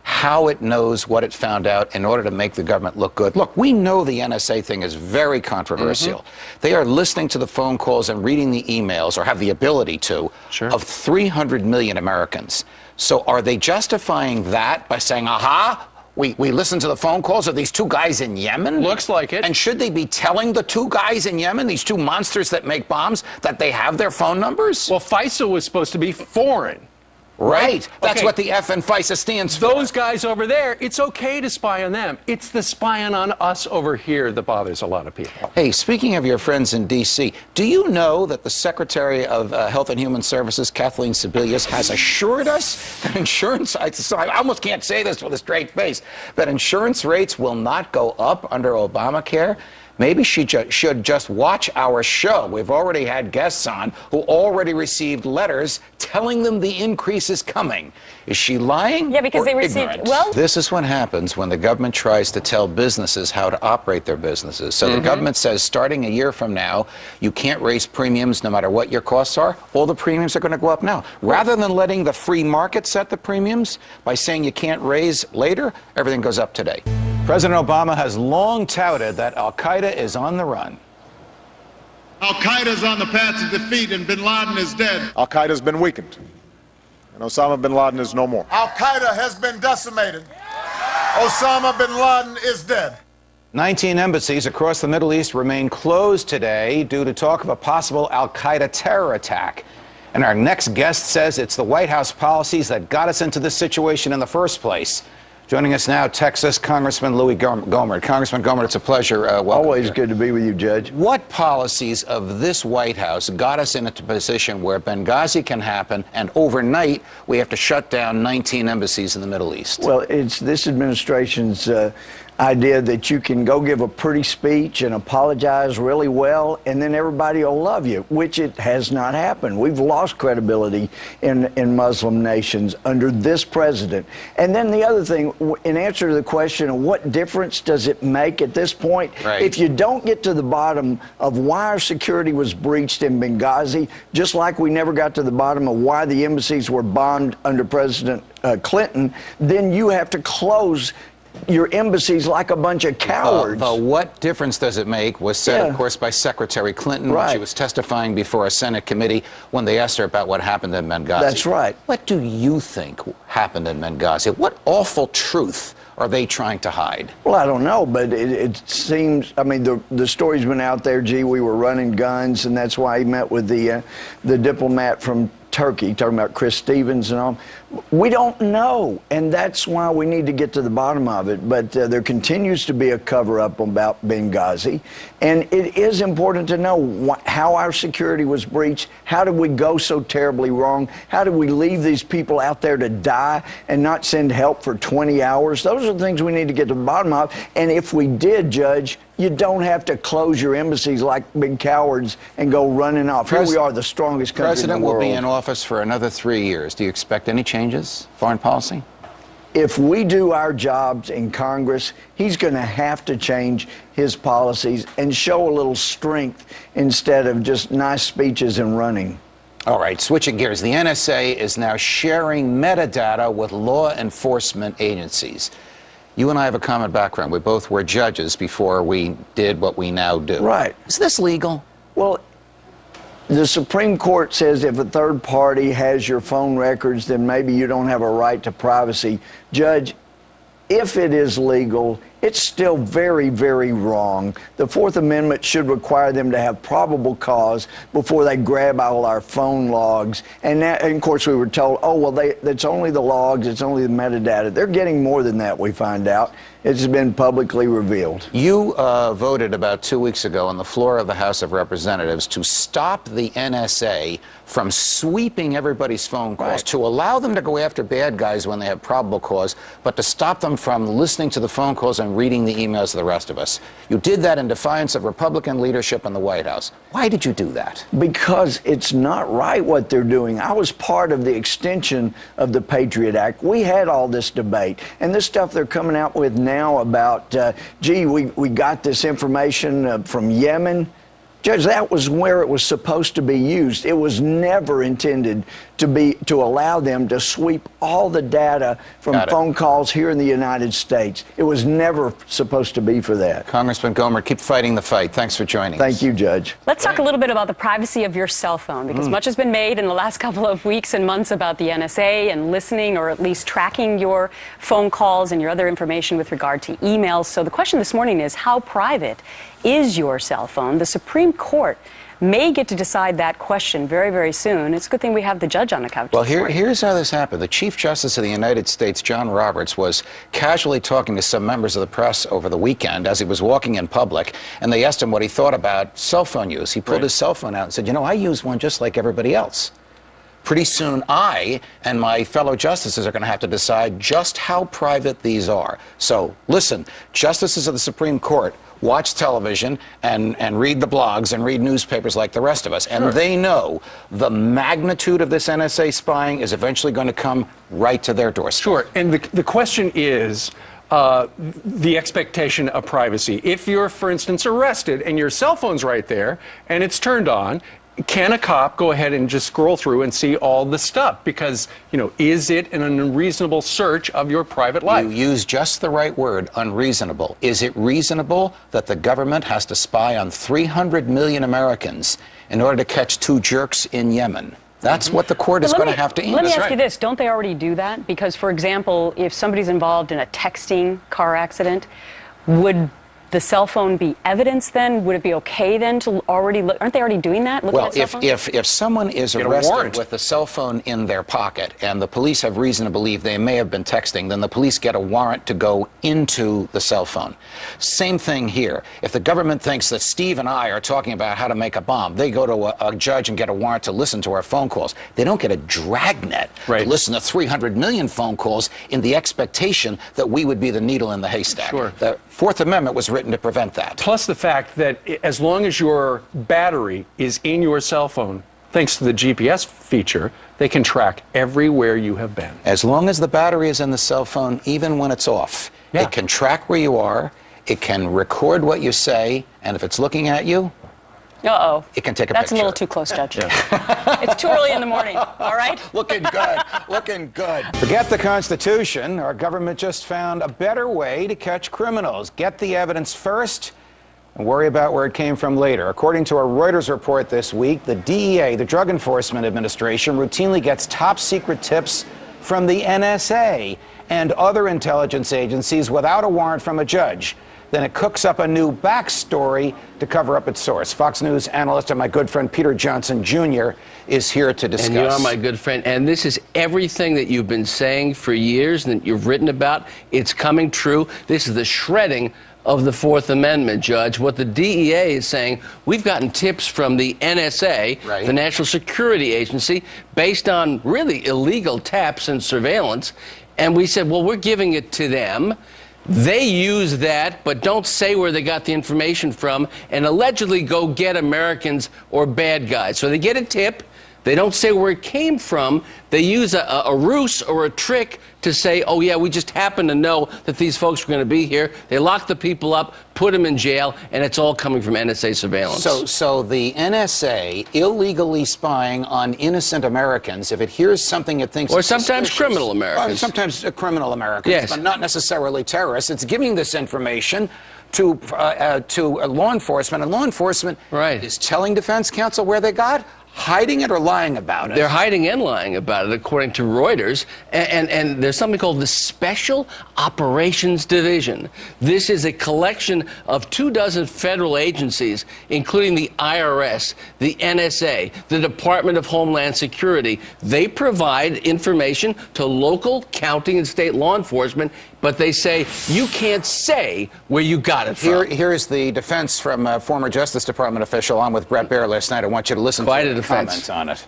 how it knows what it found out in order to make the government look good. Look, we know the NSA thing is very controversial. They are listening to the phone calls and reading the emails, or have the ability to, of 300 million Americans. So are they justifying that by saying, aha, we listen to the phone calls of these two guys in Yemen? Looks like it. And should they be telling the two guys in Yemen, these two monsters that make bombs, that they have their phone numbers? Well, FISA was supposed to be foreign. Right. That's Okay. what the F in FISA stands for. Those guys over there, it's okay to spy on them. It's the spying on us over here that bothers a lot of people. Hey, speaking of your friends in D.C., do you know that the Secretary of Health and Human Services, Kathleen Sebelius, has assured us that insurance, I almost can't say this with a straight face, but insurance rates will not go up under Obamacare? Maybe she should just watch our show. We've already had guests on who already received letters telling them the increase is coming. Is she lying? Yeah, because or they received, ignorant? well, This is what happens when the government tries to tell businesses how to operate their businesses. So the government says, starting a year from now, you can't raise premiums no matter what your costs are. All the premiums are going to go up now. Rather than letting the free market set the premiums by saying you can't raise later, everything goes up today. President Obama has long touted that al-Qaeda is on the run. Al-Qaeda is on the path to defeat, and bin Laden is dead. Al-Qaeda has been weakened, and Osama bin Laden is no more. Al-Qaeda has been decimated. Osama bin Laden is dead. 19 embassies across the Middle East remain closed today due to talk of a possible al-Qaeda terror attack. And our next guest says it's the White House policies that got us into this situation in the first place. Joining us now, Texas Congressman Louis Gohmert. Congressman Gohmert, it's a pleasure. Welcome. Always good to be with you, Judge. What policies of this White House got us into a position where Benghazi can happen, and overnight we have to shut down 19 embassies in the Middle East? Well, it's this administration's idea that you can go give a pretty speech and apologize really well, and then everybody will love you, which it has not happened. We've lost credibility in Muslim nations under this president. And then the other thing, in answer to the question of what difference does it make at this point, if you don't get to the bottom of why our security was breached in Benghazi, just like we never got to the bottom of why the embassies were bombed under President Clinton, then you have to close your embassies like a bunch of cowards. What difference does it make was said, of course, by Secretary Clinton when she was testifying before a Senate committee when they asked her about what happened in Benghazi. That's right. What do you think happened in Benghazi? What awful truth are they trying to hide? Well, I don't know, but it seems, I mean, the story's been out there, gee, we were running guns, and that's why he met with the diplomat from Turkey, talking about Chris Stevens and all. We don't know, and that's why we need to get to the bottom of it. But there continues to be a cover-up about Benghazi, and it is important to know how our security was breached. How did we go so terribly wrong? How did we leave these people out there to die and not send help for 20 hours? Those are the things we need to get to the bottom of. And if we did, Judge, you don't have to close your embassies like big cowards and go running off. Here we are, the strongest country in the world. President will be in office for another 3 years. Do you expect any changes, foreign policy? If we do our jobs in Congress, he's going to have to change his policies and show a little strength instead of just nice speeches and running. All right, switching gears. The NSA is now sharing metadata with law enforcement agencies. You and I have a common background. We both were judges before we did what we now do. Right. Is this legal? Well, the Supreme Court says if a third party has your phone records, then maybe you don't have a right to privacy. Judge, if it is legal, it's still very, very wrong. The Fourth Amendment should require them to have probable cause before they grab all our phone logs. And of course, we were told, oh, well, it's only the logs, it's only the metadata. They're getting more than that, we find out. It's been publicly revealed. You voted about 2 weeks ago on the floor of the House of Representatives to stop the NSA from sweeping everybody's phone calls, to allow them to go after bad guys when they have probable cause, but to stop them from listening to the phone calls and reading the emails of the rest of us. You did that in defiance of Republican leadership in the White House. Why did you do that? Because it's not right what they're doing. I was part of the extension of the Patriot Act. We had all this debate. And this stuff they're coming out with now about, gee, we got this information from Yemen. Judge, that was where it was supposed to be used. It was never intended to allow them to sweep all the data from phone calls here in the United States. It was never supposed to be for that. Congressman Gomer, keep fighting the fight. Thanks for joining us. Thank you, Judge. Let's talk a little bit about the privacy of your cell phone, because much has been made in the last couple of weeks and months about the NSA and listening or at least tracking your phone calls and your other information with regard to emails. So the question this morning is, how private is your cell phone? The Supreme Court may get to decide that question very, very soon. It's a good thing we have the judge on the couch. Well, here's how this happened. The Chief Justice of the United States, John Roberts, was casually talking to some members of the press over the weekend as he was walking in public, and they asked him what he thought about cell phone use. He pulled his cell phone out and said, you know, I use one just like everybody else. Pretty soon I and my fellow justices are going to have to decide just how private these are. So listen, justices of the Supreme Court watch television and read the blogs and read newspapers like the rest of us. And they know the magnitude of this NSA spying is eventually going to come right to their doorstep. Sure. And the question is the expectation of privacy. If you're, for instance, arrested and your cell phone's right there and it's turned on, can a cop go ahead and just scroll through and see all the stuff? Because, you know, is it an unreasonable search of your private life? You use just the right word, unreasonable. Is it reasonable that the government has to spy on 300 million Americans in order to catch 2 jerks in Yemen? That's what the court is going to have to answer. Let me ask you this. Don't they already do that? Because, for example, if somebody's involved in a texting car accident, would the cell phone be evidence then? Would it be okay then to already look? Aren't they already doing that? Well, if someone is arrested with a cell phone in their pocket and the police have reason to believe they may have been texting, then the police get a warrant to go into the cell phone. Same thing here. If the government thinks that Steve and I are talking about how to make a bomb, they go to a judge and get a warrant to listen to our phone calls. They don't get a dragnet to listen to 300 million phone calls in the expectation that we would be the needle in the haystack. Sure. The Fourth Amendment was written to prevent that. Plus the fact that as long as your battery is in your cell phone, thanks to the GPS feature, they can track everywhere you have been. As long as the battery is in the cell phone, even when it's off, it can track where you are, it can record what you say, and if it's looking at you, it can take a picture. That's a little too close, Judge. It's too early in the morning, all right? Looking good, looking good. Forget the Constitution. Our government just found a better way to catch criminals. Get the evidence first and worry about where it came from later. According to a Reuters report this week, the DEA, the Drug Enforcement Administration, routinely gets top secret tips from the NSA and other intelligence agencies without a warrant from a judge. Then it cooks up a new backstory to cover up its source. Fox News analyst and my good friend Peter Johnson Jr. is here to discuss. And you are my good friend. And this is everything that you've been saying for years and that you've written about. It's coming true. This is the shredding of the Fourth Amendment, Judge. What the DEA is saying, we've gotten tips from the NSA, the National Security Agency, based on really illegal taps and surveillance. And we said, well, we're giving it to them. They use that, but don't say where they got the information from, and allegedly go get Americans or bad guys. So they get a tip. They don't say where it came from. They use a ruse or a trick to say, oh, yeah, we just happen to know that these folks were going to be here. They lock the people up, put them in jail, and it's all coming from NSA surveillance. So the NSA illegally spying on innocent Americans, if it hears something it thinks or is sometimes suspicious, criminal Americans. Sometimes criminal Americans, yes, but not necessarily terrorists. It's giving this information to law enforcement, and law enforcement is telling defense counsel where they got, hiding it or lying about it? They're hiding and lying about it, according to Reuters. And there's something called the Special Operations Division. This is a collection of 24 federal agencies, including the IRS, the NSA, the Department of Homeland Security. They provide information to local, county, and state law enforcement, but they say you can't say where you got it from. Here is the defense from a former Justice Department official on with Brett Baer last night. I want you to listen to the comments on it.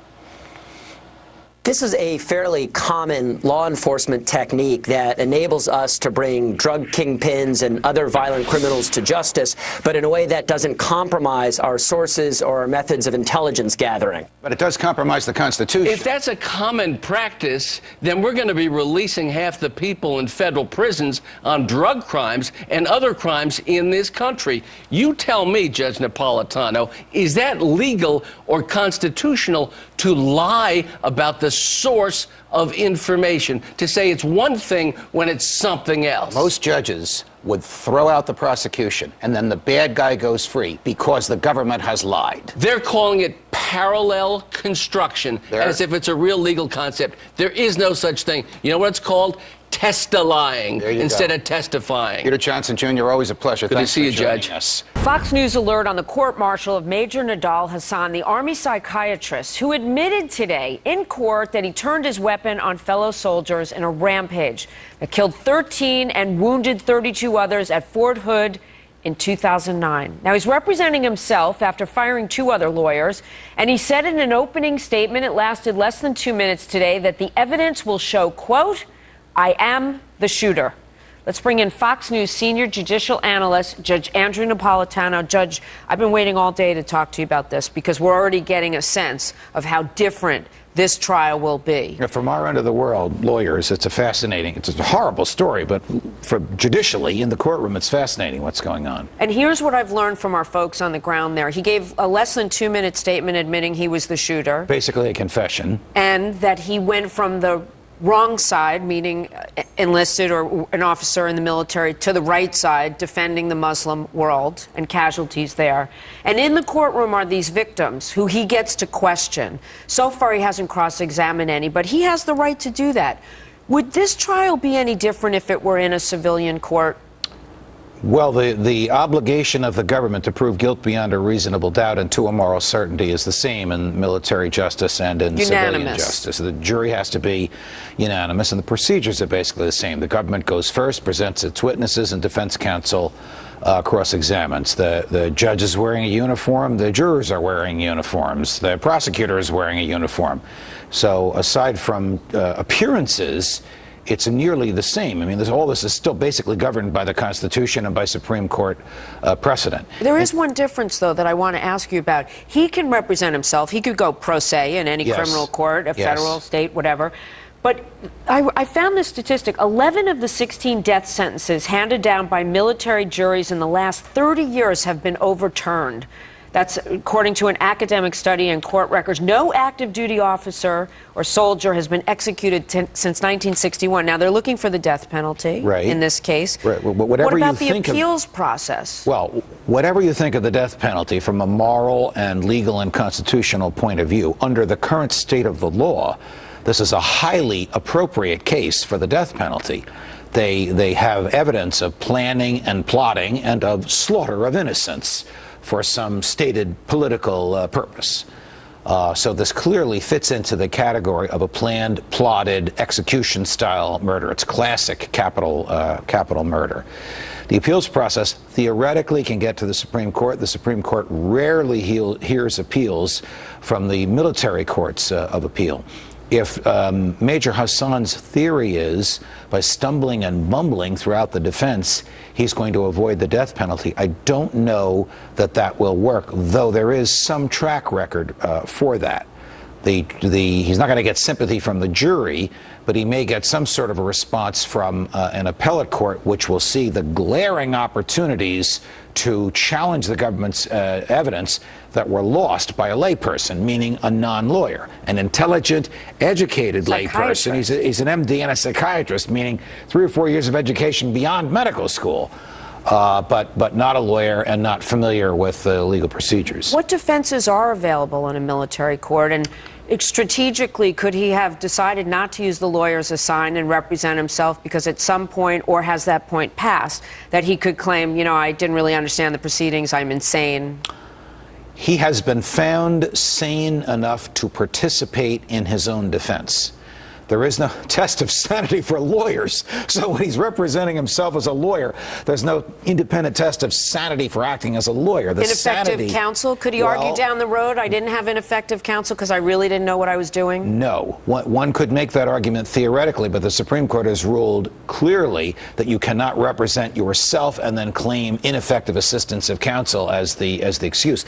This is a fairly common law enforcement technique that enables us to bring drug kingpins and other violent criminals to justice, but in a way that doesn't compromise our sources or our methods of intelligence gathering. But it does compromise the Constitution. If that's a common practice, then we're going to be releasing half the people in federal prisons on drug crimes and other crimes in this country. You tell me, Judge Napolitano, is that legal or constitutional to lie about the source of information, to say it's one thing when it's something else? Most judges would throw out the prosecution, and then the bad guy goes free because the government has lied. They're calling it parallel construction, as if it's a real legal concept. There is no such thing. You know what it's called? Test-a-lying instead of testifying. Peter Johnson, Jr., always a pleasure. Good Thanks to see you, for joining Judge. us. Fox News alert on the court-martial of Major Nadal Hassan, the Army psychiatrist, who admitted today in court that he turned his weapon on fellow soldiers in a rampage that killed 13 and wounded 32 others at Fort Hood in 2009. Now, he's representing himself after firing 2 other lawyers, and he said in an opening statement, it lasted less than 2 minutes today, that the evidence will show, quote, "I am the shooter." Let's bring in Fox News senior judicial analyst, Judge Andrew Napolitano. Judge, I've been waiting all day to talk to you about this because we're already getting a sense of how different this trial will be. From our end of the world, lawyers, it's a horrible story, but for judicially, in the courtroom, it's fascinating what's going on. And here's what I've learned from our folks on the ground there. He gave a less than 2-minute statement admitting he was the shooter. Basically a confession. And that he went from the wrong side, meaning enlisted or an officer in the military, to the right side, defending the Muslim world and casualties there. And in the courtroom are these victims who he gets to question. So far, he hasn't cross-examined any, but he has the right to do that. Would this trial be any different if it were in a civilian court? Well, the obligation of the government to prove guilt beyond a reasonable doubt and to a moral certainty is the same in military justice and in civilian justice. The jury has to be unanimous, and the procedures are basically the same. The government goes first, presents its witnesses, and defense counsel cross-examines. The judge is wearing a uniform, the jurors are wearing uniforms, the prosecutor is wearing a uniform. So aside from appearances, it's nearly the same. I mean, all this is still basically governed by the Constitution and by Supreme Court precedent. There is one difference, though, that I want to ask you about. He can represent himself. He could go pro se in any criminal court, a federal, state, whatever. But I found this statistic. 11 of the 16 death sentences handed down by military juries in the last 30 years have been overturned. That's according to an academic study in court records. No active duty officer or soldier has been executed since 1961. Now, they're looking for the death penalty in this case. Right. Well, what about the appeals process? Well, whatever you think of the death penalty from a moral and legal and constitutional point of view, under the current state of the law, this is a highly appropriate case for the death penalty. They have evidence of planning and plotting and of slaughter of innocents for some stated political purpose. So this clearly fits into the category of a planned, plotted, execution-style murder. It's classic capital murder. The appeals process theoretically can get to the Supreme Court. The Supreme Court rarely hears appeals from the military courts of appeal. If Major Hassan's theory is, by stumbling and mumbling throughout the defense, he's going to avoid the death penalty, I don't know that that will work, though there is some track record for that. He's not going to get sympathy from the jury, but he may get some sort of a response from an appellate court, which will see the glaring opportunities to challenge the government's evidence that were lost by a layperson, meaning a non-lawyer, an intelligent, educated layperson. He's an MD and a psychiatrist, meaning 3 or 4 years of education beyond medical school, but not a lawyer and not familiar with legal procedures. What defenses are available in a military court? And strategically, could he have decided not to use the lawyers assigned and represent himself because at some point, or has that point passed, that he could claim, I didn't really understand the proceedings, I'm insane? He has been found sane enough to participate in his own defense. There is no test of sanity for lawyers. So when he's representing himself as a lawyer, there's no independent test of sanity for acting as a lawyer. The Ineffective counsel? Could he argue down the road, I didn't have ineffective counsel because I really didn't know what I was doing? No. One could make that argument theoretically, but the Supreme Court has ruled clearly that you cannot represent yourself and then claim ineffective assistance of counsel as the excuse.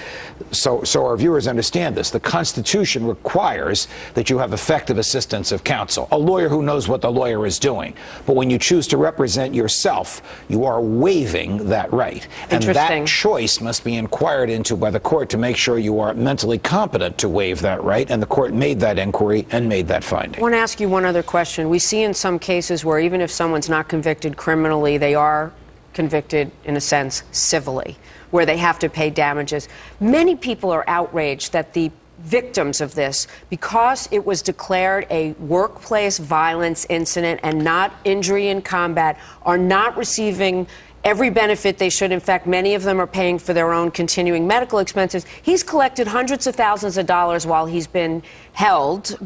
So our viewers understand this. The Constitution requires that you have effective assistance of counsel, a lawyer who knows what the lawyer is doing. But when you choose to represent yourself, you are waiving that right. And that choice must be inquired into by the court to make sure you are mentally competent to waive that right. And the court made that inquiry and made that finding. I want to ask you one other question. We see in some cases where even if someone's not convicted criminally, they are convicted, in a sense, civilly, where they have to pay damages. Many people are outraged that the victims of this, because it was declared a workplace violence incident and not injury in combat, are not receiving every benefit they should. In fact, many of them are paying for their own continuing medical expenses. He's collected hundreds of thousands of dollars while he's been held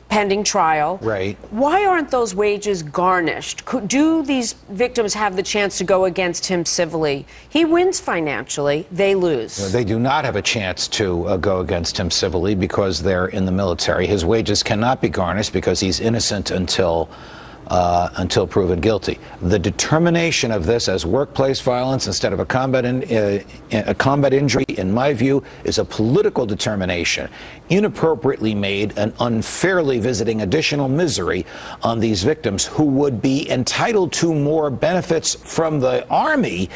pending trial. Right. Why aren't those wages garnished? Do these victims have the chance to go against him civilly? He wins financially, they lose. They do not have a chance to go against him civilly because they're in the military. His wages cannot be garnished because he's innocent until proven guilty. The determination of this as workplace violence instead of a combat injury, in my view, is a political determination, inappropriately made and unfairly visiting additional misery on these victims who would be entitled to more benefits from the Army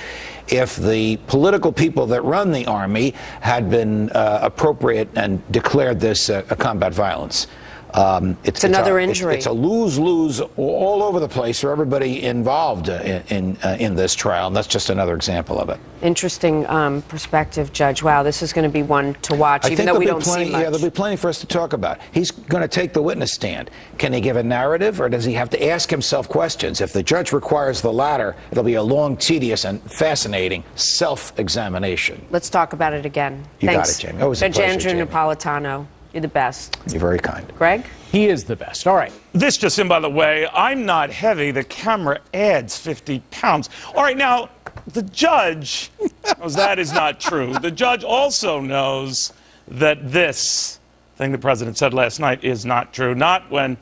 if the political people that run the Army had been appropriate and declared this a combat violence. It's another injury. It's a lose-lose all over the place for everybody involved in this trial, and that's just another example of it. Interesting perspective, Judge. Wow, this is going to be one to watch, even though we don't see much. Yeah, there'll be plenty for us to talk about. He's going to take the witness stand. Can he give a narrative, or does he have to ask himself questions? If the judge requires the latter, it'll be a long, tedious, and fascinating self-examination. Let's talk about it again. You Thanks. got it, Jamie. Always a pleasure, Judge Andrew Jamie. Napolitano. You're the best. You're very kind. Greg? He is the best. All right. This just in, by the way, I'm not heavy. The camera adds 50 pounds. All right, now, the judge knows that is not true. The judge also knows that this thing the president said last night is not true. Not when,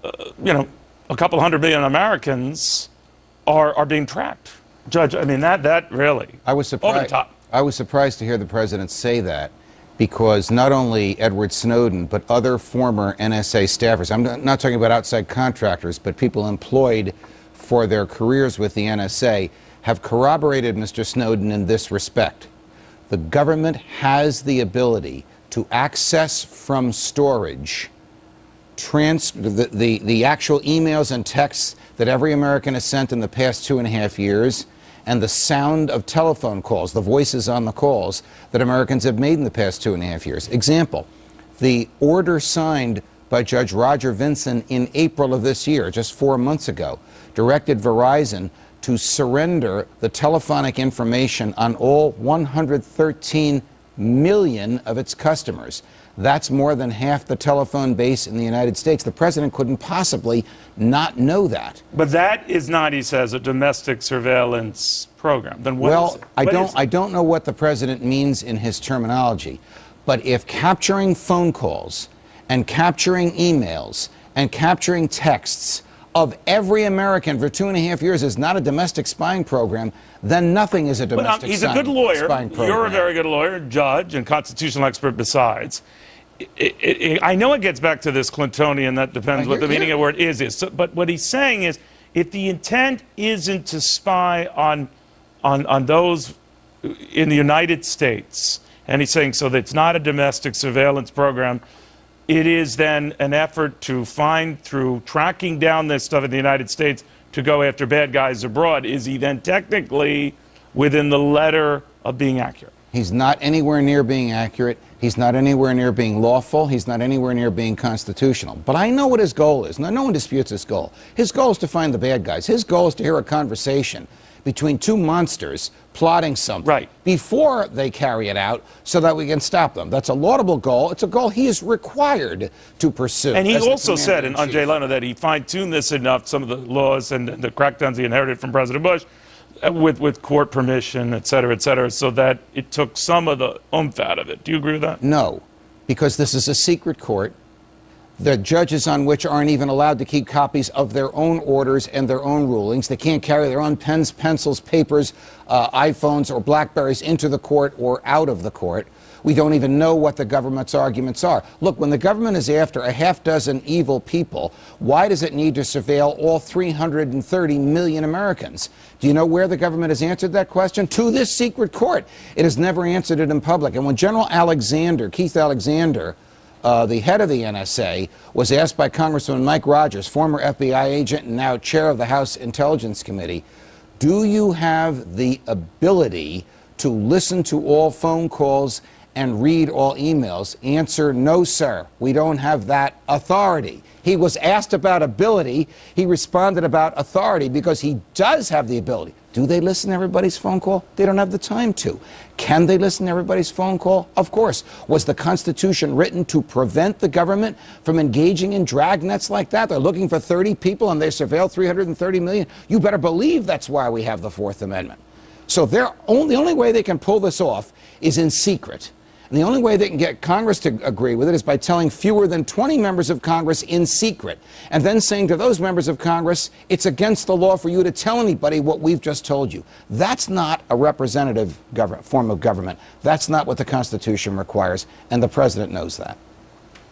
a couple 100 million Americans are being tracked. Judge, I mean, that really, I was surprised. over the top. I was surprised to hear the president say that, because not only Edward Snowden, but other former NSA staffers, I'm not talking about outside contractors, but people employed for their careers with the NSA, have corroborated Mr. Snowden in this respect. The government has the ability to access from storage the actual emails and texts that every American has sent in the past 2.5 years, and the sound of telephone calls, the voices on the calls that Americans have made in the past 2.5 years. Example, the order signed by Judge Roger Vinson in April of this year, just 4 months ago, directed Verizon to surrender the telephonic information on all 113 million of its customers. That's more than half the telephone base in the United States. The president couldn't possibly not know that. But that is not, he says, a domestic surveillance program. Then what is it? I don't know what the president means in his terminology, but if capturing phone calls and capturing emails and capturing texts of every American for 2.5 years is not a domestic spying program, then nothing is a domestic he's a good lawyer. spying program. You're a very good lawyer, judge, and constitutional expert besides. I know it gets back to this Clintonian, that depends what the meaning of the word is. So, but what he's saying is, if the intent isn't to spy on those in the United States, and he's saying so that it's not a domestic surveillance program, it is then an effort to find, through tracking down this stuff in the United States, to go after bad guys abroad. Is he then technically within the letter of being accurate? He's not anywhere near being accurate. He's not anywhere near being lawful. He's not anywhere near being constitutional. But I know what his goal is. No one disputes his goal. His goal is to find the bad guys. His goal is to hear a conversation between two monsters plotting something before they carry it out so that we can stop them. That's a laudable goal. It's a goal he is required to pursue. And he also said on Jay Leno that he fine-tuned this enough, some of the laws and the crackdowns he inherited from President Bush, with court permission, et cetera, so that it took some of the oomph out of it. Do you agree with that? No, because this is a secret court. The judges on which aren't even allowed to keep copies of their own orders and their own rulings. They can't carry their own pens, pencils, papers, iPhones, or Blackberries into the court or out of the court. We don't even know what the government's arguments are. Look, when the government is after a half dozen evil people, why does it need to surveil all 330 million Americans? Do you know where the government has answered that question? To this secret court. It has never answered it in public. And when General Alexander, Keith Alexander, the head of the NSA, was asked by Congressman Mike Rogers, former FBI agent and now chair of the House Intelligence Committee, do you have the ability to listen to all phone calls and read all emails? Answer, no, sir. We don't have that authority. He was asked about ability. He responded about authority because he does have the ability. Do they listen to everybody's phone call? They don't have the time to. Can they listen to everybody's phone call? Of course. Was the Constitution written to prevent the government from engaging in dragnets like that? They're looking for 30 people and they surveil 330 million. You better believe that's why we have the Fourth Amendment. So the only way they can pull this off is in secret. And the only way they can get Congress to agree with it is by telling fewer than 20 members of Congress in secret, and then saying to those members of Congress, it's against the law for you to tell anybody what we've just told you. That's not a representative form of government. That's not what the Constitution requires, and the president knows that.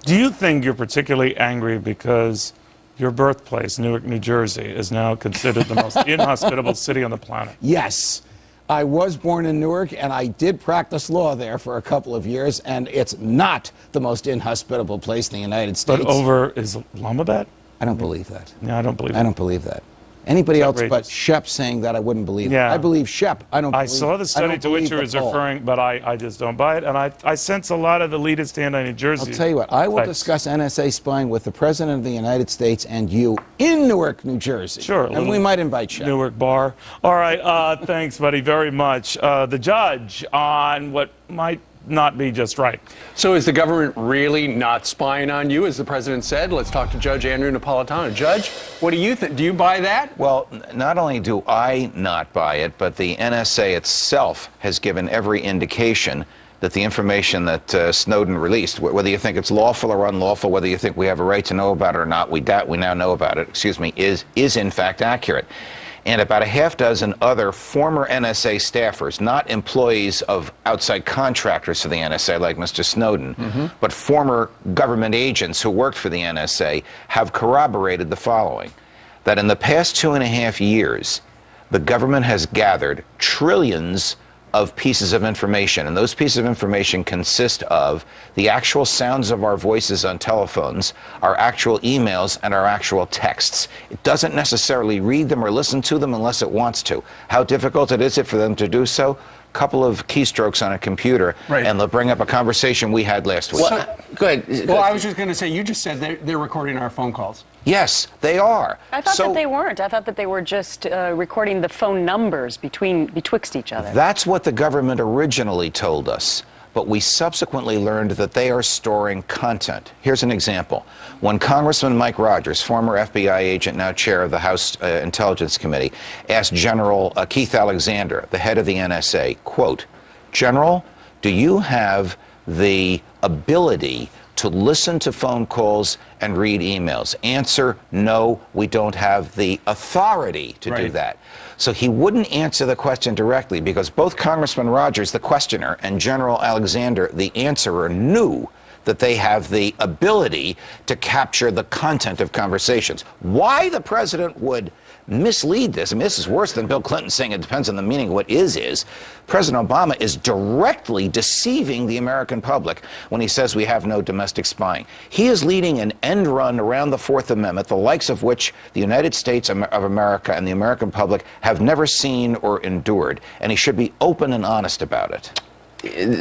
Do you think you're particularly angry because your birthplace, Newark, New Jersey, is now considered the most inhospitable city on the planet? Yes. I was born in Newark, and I did practice law there for a couple of years, and it's not the most inhospitable place in the United States. But over Islamabad? I don't believe that. Yeah, I don't believe that. I don't believe that. Anybody else but Shep saying that, I wouldn't believe it. I believe Shep. I saw the study to which he was referring, but I just don't buy it. And I sense a lot of the elitist anti-New Jersey. I'll tell you what, I will discuss NSA spying with the President of the United States and you in Newark, New Jersey. Sure. And we might invite Shep. Newark bar. All right, thanks, buddy, very much. The judge on what might not be just right. So is the government really not spying on you, as the president said? Let's talk to Judge Andrew Napolitano. Judge, what do you think? Do you buy that? Well, not only do I not buy it, but the NSA itself has given every indication that the information that Snowden released, whether you think it's lawful or unlawful, whether you think we have a right to know about it or not, we now know about it, is in fact accurate. And about a half dozen other former NSA staffers, not employees of outside contractors for the NSA like Mr. Snowden, but former government agents who worked for the NSA, have corroborated the following: that in the past 2.5 years, the government has gathered trillions of pieces of information, and those pieces of information consist of the actual sounds of our voices on telephones, our actual emails, and our actual texts. It doesn't necessarily read them or listen to them unless it wants to. How difficult is it for them to do so? Couple of keystrokes on a computer, and they'll bring up a conversation we had last week. Go ahead. Well, I was just going to say, you just said they're recording our phone calls. Yes, they are. I thought that they weren't. I thought that they were just recording the phone numbers betwixt each other. That's what the government originally told us, but we subsequently learned that they are storing content. Here's an example. When Congressman Mike Rogers, former FBI agent, now chair of the House Intelligence Committee, asked General Keith Alexander, the head of the NSA, quote, "General, do you have the ability to listen to phone calls and read emails?" Answer, no, we don't have the authority to do that. So he wouldn't answer the question directly because both Congressman Rogers, the questioner, and General Alexander, the answerer, knew that they have the ability to capture the content of conversations. Why the president would mislead this, I mean, this is worse than Bill Clinton saying it depends on the meaning of what is. President Obama is directly deceiving the American public when he says we have no domestic spying. He is leading an end run around the Fourth Amendment, the likes of which the United States of America and the American public have never seen or endured, and he should be open and honest about it.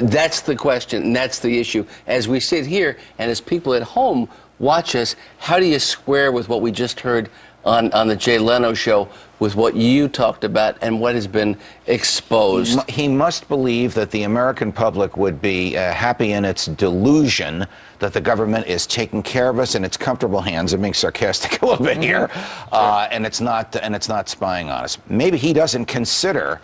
That's the question, and that's the issue. As we sit here, and as people at home watch us, how do you square with what we just heard on the Jay Leno show with what you talked about and what has been exposed? He must believe that the American public would be happy in its delusion that the government is taking care of us in its comfortable hands. I'm being sarcastic a little bit here, and it's not spying on us. Maybe he doesn't consider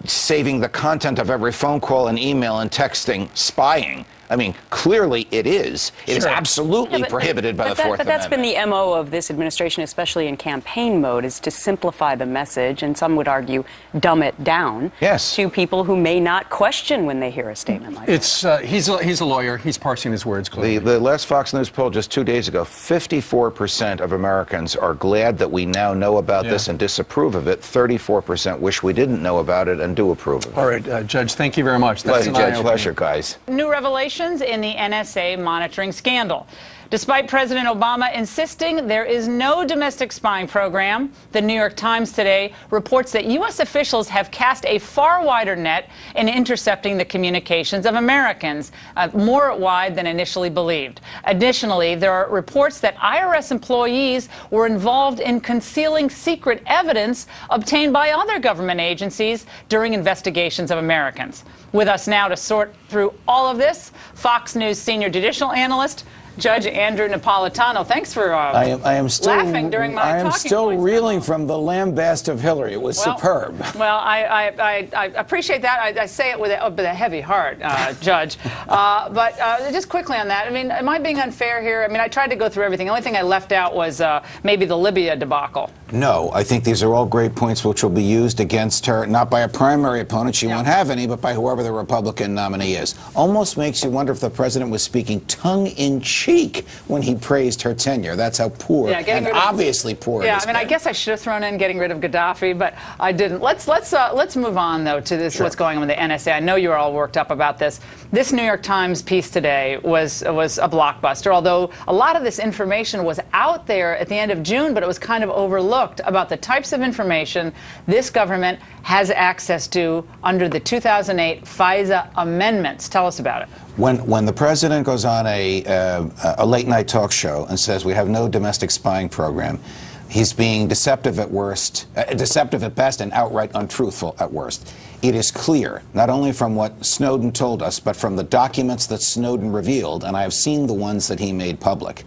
saving the content of every phone call and email and texting spying. I mean, clearly it is. It is absolutely prohibited by the Fourth Amendment. But that's been the MO of this administration, especially in campaign mode, is to simplify the message, and some would argue dumb it down to people who may not question when they hear a statement like that. He's a lawyer. He's parsing his words clearly. The last Fox News poll just 2 days ago, 54% of Americans are glad that we now know about this and disapprove of it. 34% wish we didn't know about it and do approve of it. All right, Judge, thank you very much. Pleasure, Judge. Pleasure, guys. New revelations in the NSA monitoring scandal. Despite President Obama insisting there is no domestic spying program, the New York Times today reports that U.S. officials have cast a far wider net in intercepting the communications of Americans, more wide than initially believed. Additionally, there are reports that IRS employees were involved in concealing secret evidence obtained by other government agencies during investigations of Americans. With us now to sort through all of this, Fox News senior judicial analyst, Judge Andrew Napolitano. Thanks for I am still laughing during my talking. I am still reeling from the lambast of Hillary. It was superb. Well, I appreciate that. I say it with a heavy heart, Judge. But just quickly on that, I mean, am I being unfair here? I mean, I tried to go through everything. The only thing I left out was maybe the Libya debacle. No, I think these are all great points which will be used against her, not by a primary opponent. She won't have any, but by whoever the Republican nominee is. Almost makes you wonder if the president was speaking tongue-in-cheek when he praised her tenure. That's how poor and obviously poor it is. I mean, I guess I should have thrown in getting rid of Gaddafi, but I didn't. Let's move on, though, to this what's going on with the NSA. I know you're all worked up about this. This New York Times piece today was a blockbuster, although a lot of this information was out there at the end of June, but it was kind of overlooked about the types of information this government has access to under the 2008 FISA amendments. Tell us about it. When the president goes on a late-night talk show and says we have no domestic spying program, he's being deceptive at worst, deceptive at best, and outright untruthful at worst. It is clear, not only from what Snowden told us, but from the documents that Snowden revealed, and I have seen the ones that he made public,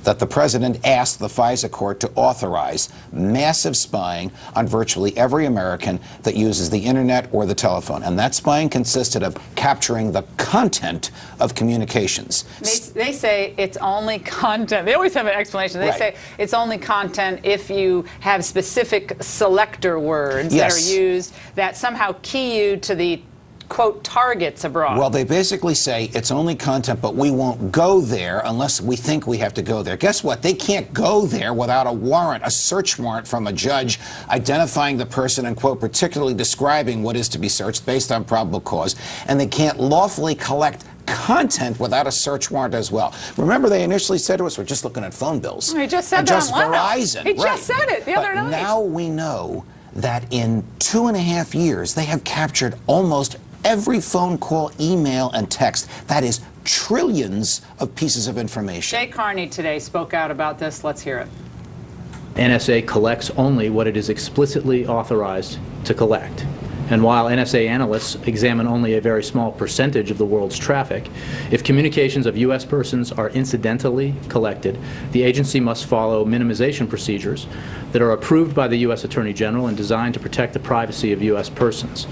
that the president asked the FISA court to authorize massive spying on virtually every American that uses the internet or the telephone. And that spying consisted of capturing the content of communications. They say it's only content. They always have an explanation. They say it's only content if you have specific selector words that are used that somehow key you to the quote, targets abroad. Well, they basically say it's only content, but we won't go there unless we think we have to go there. Guess what? They can't go there without a warrant, a search warrant from a judge identifying the person and, quote, particularly describing what is to be searched based on probable cause. And they can't lawfully collect content without a search warrant as well. Remember, they initially said to us, we're just looking at phone bills. He just said that on Verizon. He just said it the other night. Now we know that in 2.5 years, they have captured almost every phone call, email, and text. That is trillions of pieces of information. Jay Carney today spoke out about this. Let's hear it. NSA collects only what it is explicitly authorized to collect. And while NSA analysts examine only a very small percentage of the world's traffic, if communications of U.S. persons are incidentally collected, the agency must follow minimization procedures that are approved by the U.S. Attorney General and designed to protect the privacy of U.S. persons.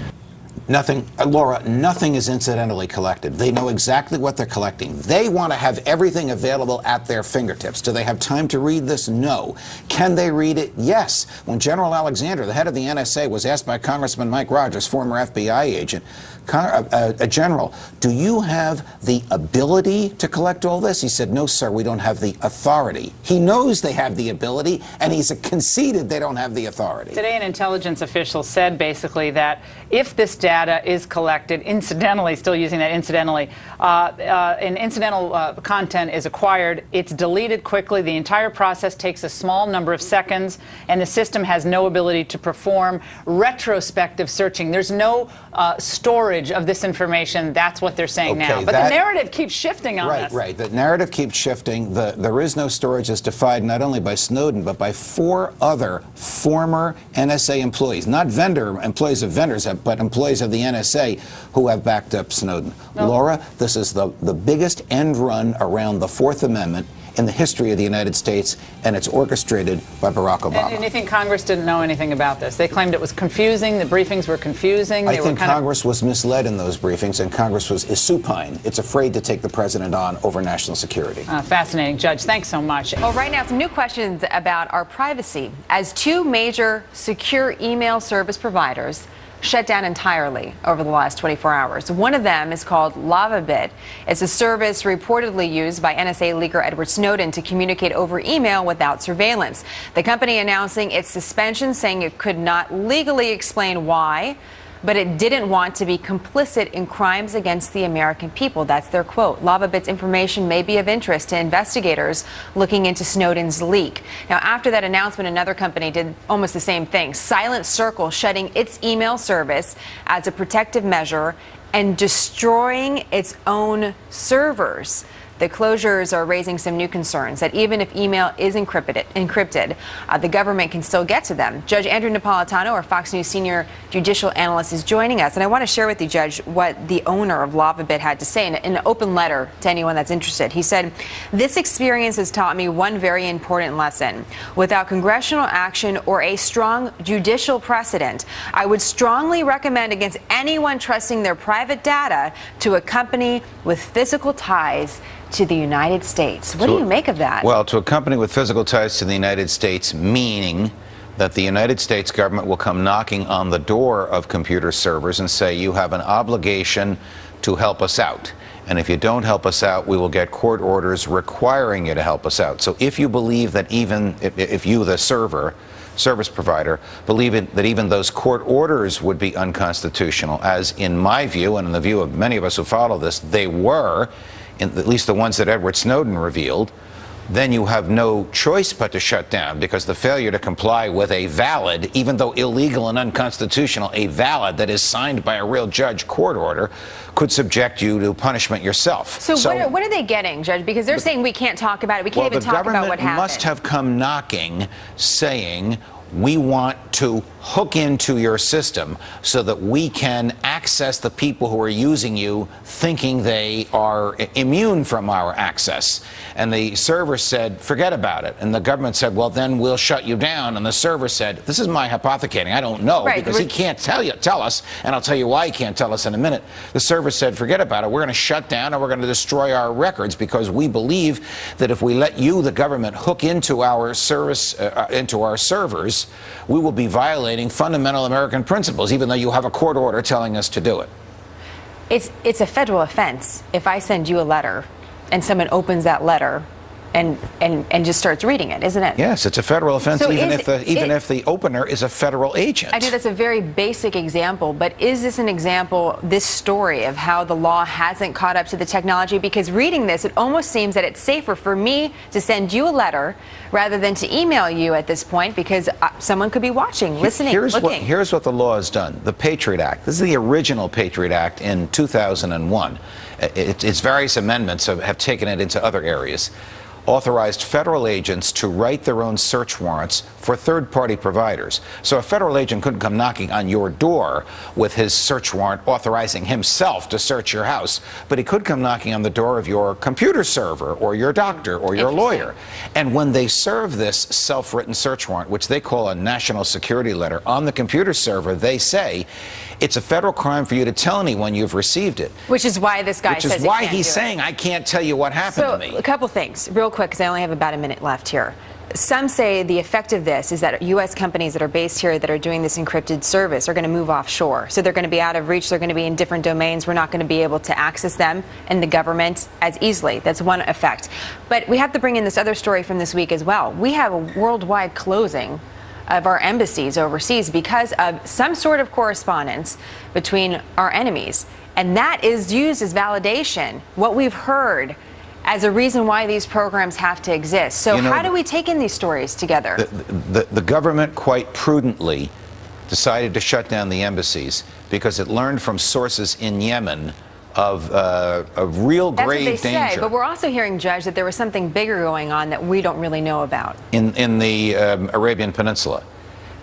Nothing, Laura, nothing is incidentally collected. They know exactly what they're collecting. They want to have everything available at their fingertips. Do they have time to read this? No. Can they read it? Yes. When General Alexander, the head of the NSA, was asked by Congressman Mike Rogers, former FBI agent, General, do you have the ability to collect all this? He said, no, sir, we don't have the authority. He knows they have the ability, and he's conceded they don't have the authority. Today, an intelligence official said basically that if this data data is collected, incidentally, still using that incidentally, and incidental content is acquired, it's deleted quickly. The entire process takes a small number of seconds, and the system has no ability to perform retrospective searching. There's no storage of this information. That's what they're saying now. But the narrative keeps shifting on this. Right. The narrative keeps shifting. There is no storage is defied not only by Snowden, but by 4 other former NSA employees, not employees of vendors, but employees of the NSA who have backed up Snowden. No. Laura, this is the biggest end run around the Fourth Amendment in the history of the United States, and it's orchestrated by Barack Obama. And you think Congress didn't know anything about this? They claimed it was confusing, the briefings were confusing. I think Congress was misled in those briefings, and Congress is supine. It's afraid to take the president on over national security. Fascinating, Judge. Thanks so much. Well, right now, some new questions about our privacy as 2 major secure email service providers shut down entirely over the last 24 hours. One of them is called LavaBit. It's a service reportedly used by NSA leaker Edward Snowden to communicate over email without surveillance. The company announcing its suspension, saying it could not legally explain why, but it didn't want to be complicit in crimes against the American people. That's their quote. LavaBit's information may be of interest to investigators looking into Snowden's leak. Now, after that announcement, another company did almost the same thing. Silent Circle shutting its email service as a protective measure and destroying its own servers. The closures are raising some new concerns that even if email is encrypted, the government can still get to them. Judge Andrew Napolitano, our Fox News senior judicial analyst, is joining us. And I want to share with you, Judge, what the owner of LavaBit had to say in an open letter to anyone that's interested. He said, "This experience has taught me one very important lesson. Without congressional action or a strong judicial precedent, I would strongly recommend against anyone trusting their private data to a company with physical ties to the United States." What do you make of that? Well, to a company with physical ties to the United States, meaning that the United States government will come knocking on the door of computer servers and say, you have an obligation to help us out. And if you don't help us out, we will get court orders requiring you to help us out. So if you believe that even if you, the service provider, believe that even those court orders would be unconstitutional, as in my view and in the view of many of us who follow this, they were, at least the ones that Edward Snowden revealed, then you have no choice but to shut down, because the failure to comply with a valid, even though illegal and unconstitutional, a valid that is signed by a real judge court order could subject you to punishment yourself. So what are they getting, Judge? Because they're saying we can't talk about it. We can't even talk about what happened. The government must have come knocking saying, we want to hook into your system so that we can access the people who are using you thinking they are immune from our access. And the server said, forget about it. And the government said, well, then we'll shut you down. And the server said, this is my hypothecating. I don't know, because he can't tell us. And I'll tell you why he can't tell us in a minute. The server said, forget about it. We're going to shut down and we're going to destroy our records, because we believe that if we let you, the government, hook into our service, into our servers, we will be violating fundamental American principles, even though you have a court order telling us to do it. It's a federal offense if I send you a letter and someone opens that letter and just starts reading it, isn't it? Yes, it's a federal offense, So even if the opener is a federal agent. I do. That's a very basic example, but is this an example, this story, of how the law hasn't caught up to the technology? Because reading this, it almost seems that it's safer for me to send you a letter rather than to email you at this point, because someone could be watching, listening, looking. Here's what the law has done. The Patriot Act. This is the original Patriot Act in 2001. Its various amendments have taken it into other areas. Authorized federal agents to write their own search warrants for third-party providers. So a federal agent couldn't come knocking on your door with his search warrant authorizing himself to search your house, but he could come knocking on the door of your computer server or your doctor or your lawyer. And when they serve this self-written search warrant, which they call a national security letter, on the computer server, they say it's a federal crime for you to tell anyone you've received it. Which is why this guy says he can't do it. Which is why he's saying, I can't tell you what happened to me. So, a couple things, real quick, because I only have about a minute left here. Some say the effect of this is that U.S. companies that are based here that are doing this encrypted service are going to move offshore. So they're going to be out of reach. They're going to be in different domains. We're not going to be able to access them and the government as easily. That's one effect. But we have to bring in this other story from this week as well. We have a worldwide closing of our embassies overseas because of some sort of correspondence between our enemies. And that is used as validation, what we've heard, as a reason why these programs have to exist. So how do we take in these stories together? The government quite prudently decided to shut down the embassies because it learned from sources in Yemen of real grave That's what they danger. say, but we're also hearing, Judge, that there was something bigger going on that we don't really know about. In the Arabian Peninsula.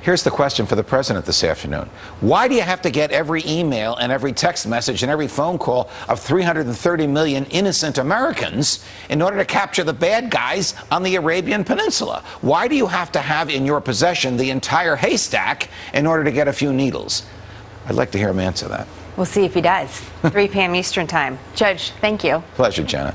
Here's the question for the president this afternoon. Why do you have to get every email and every text message and every phone call of 330 million innocent Americans in order to capture the bad guys on the Arabian Peninsula? Why do you have to have in your possession the entire haystack in order to get a few needles? I'd like to hear him answer that. We'll see if he does. 3 p.m. Eastern Time. Judge, thank you. Pleasure, Jenna.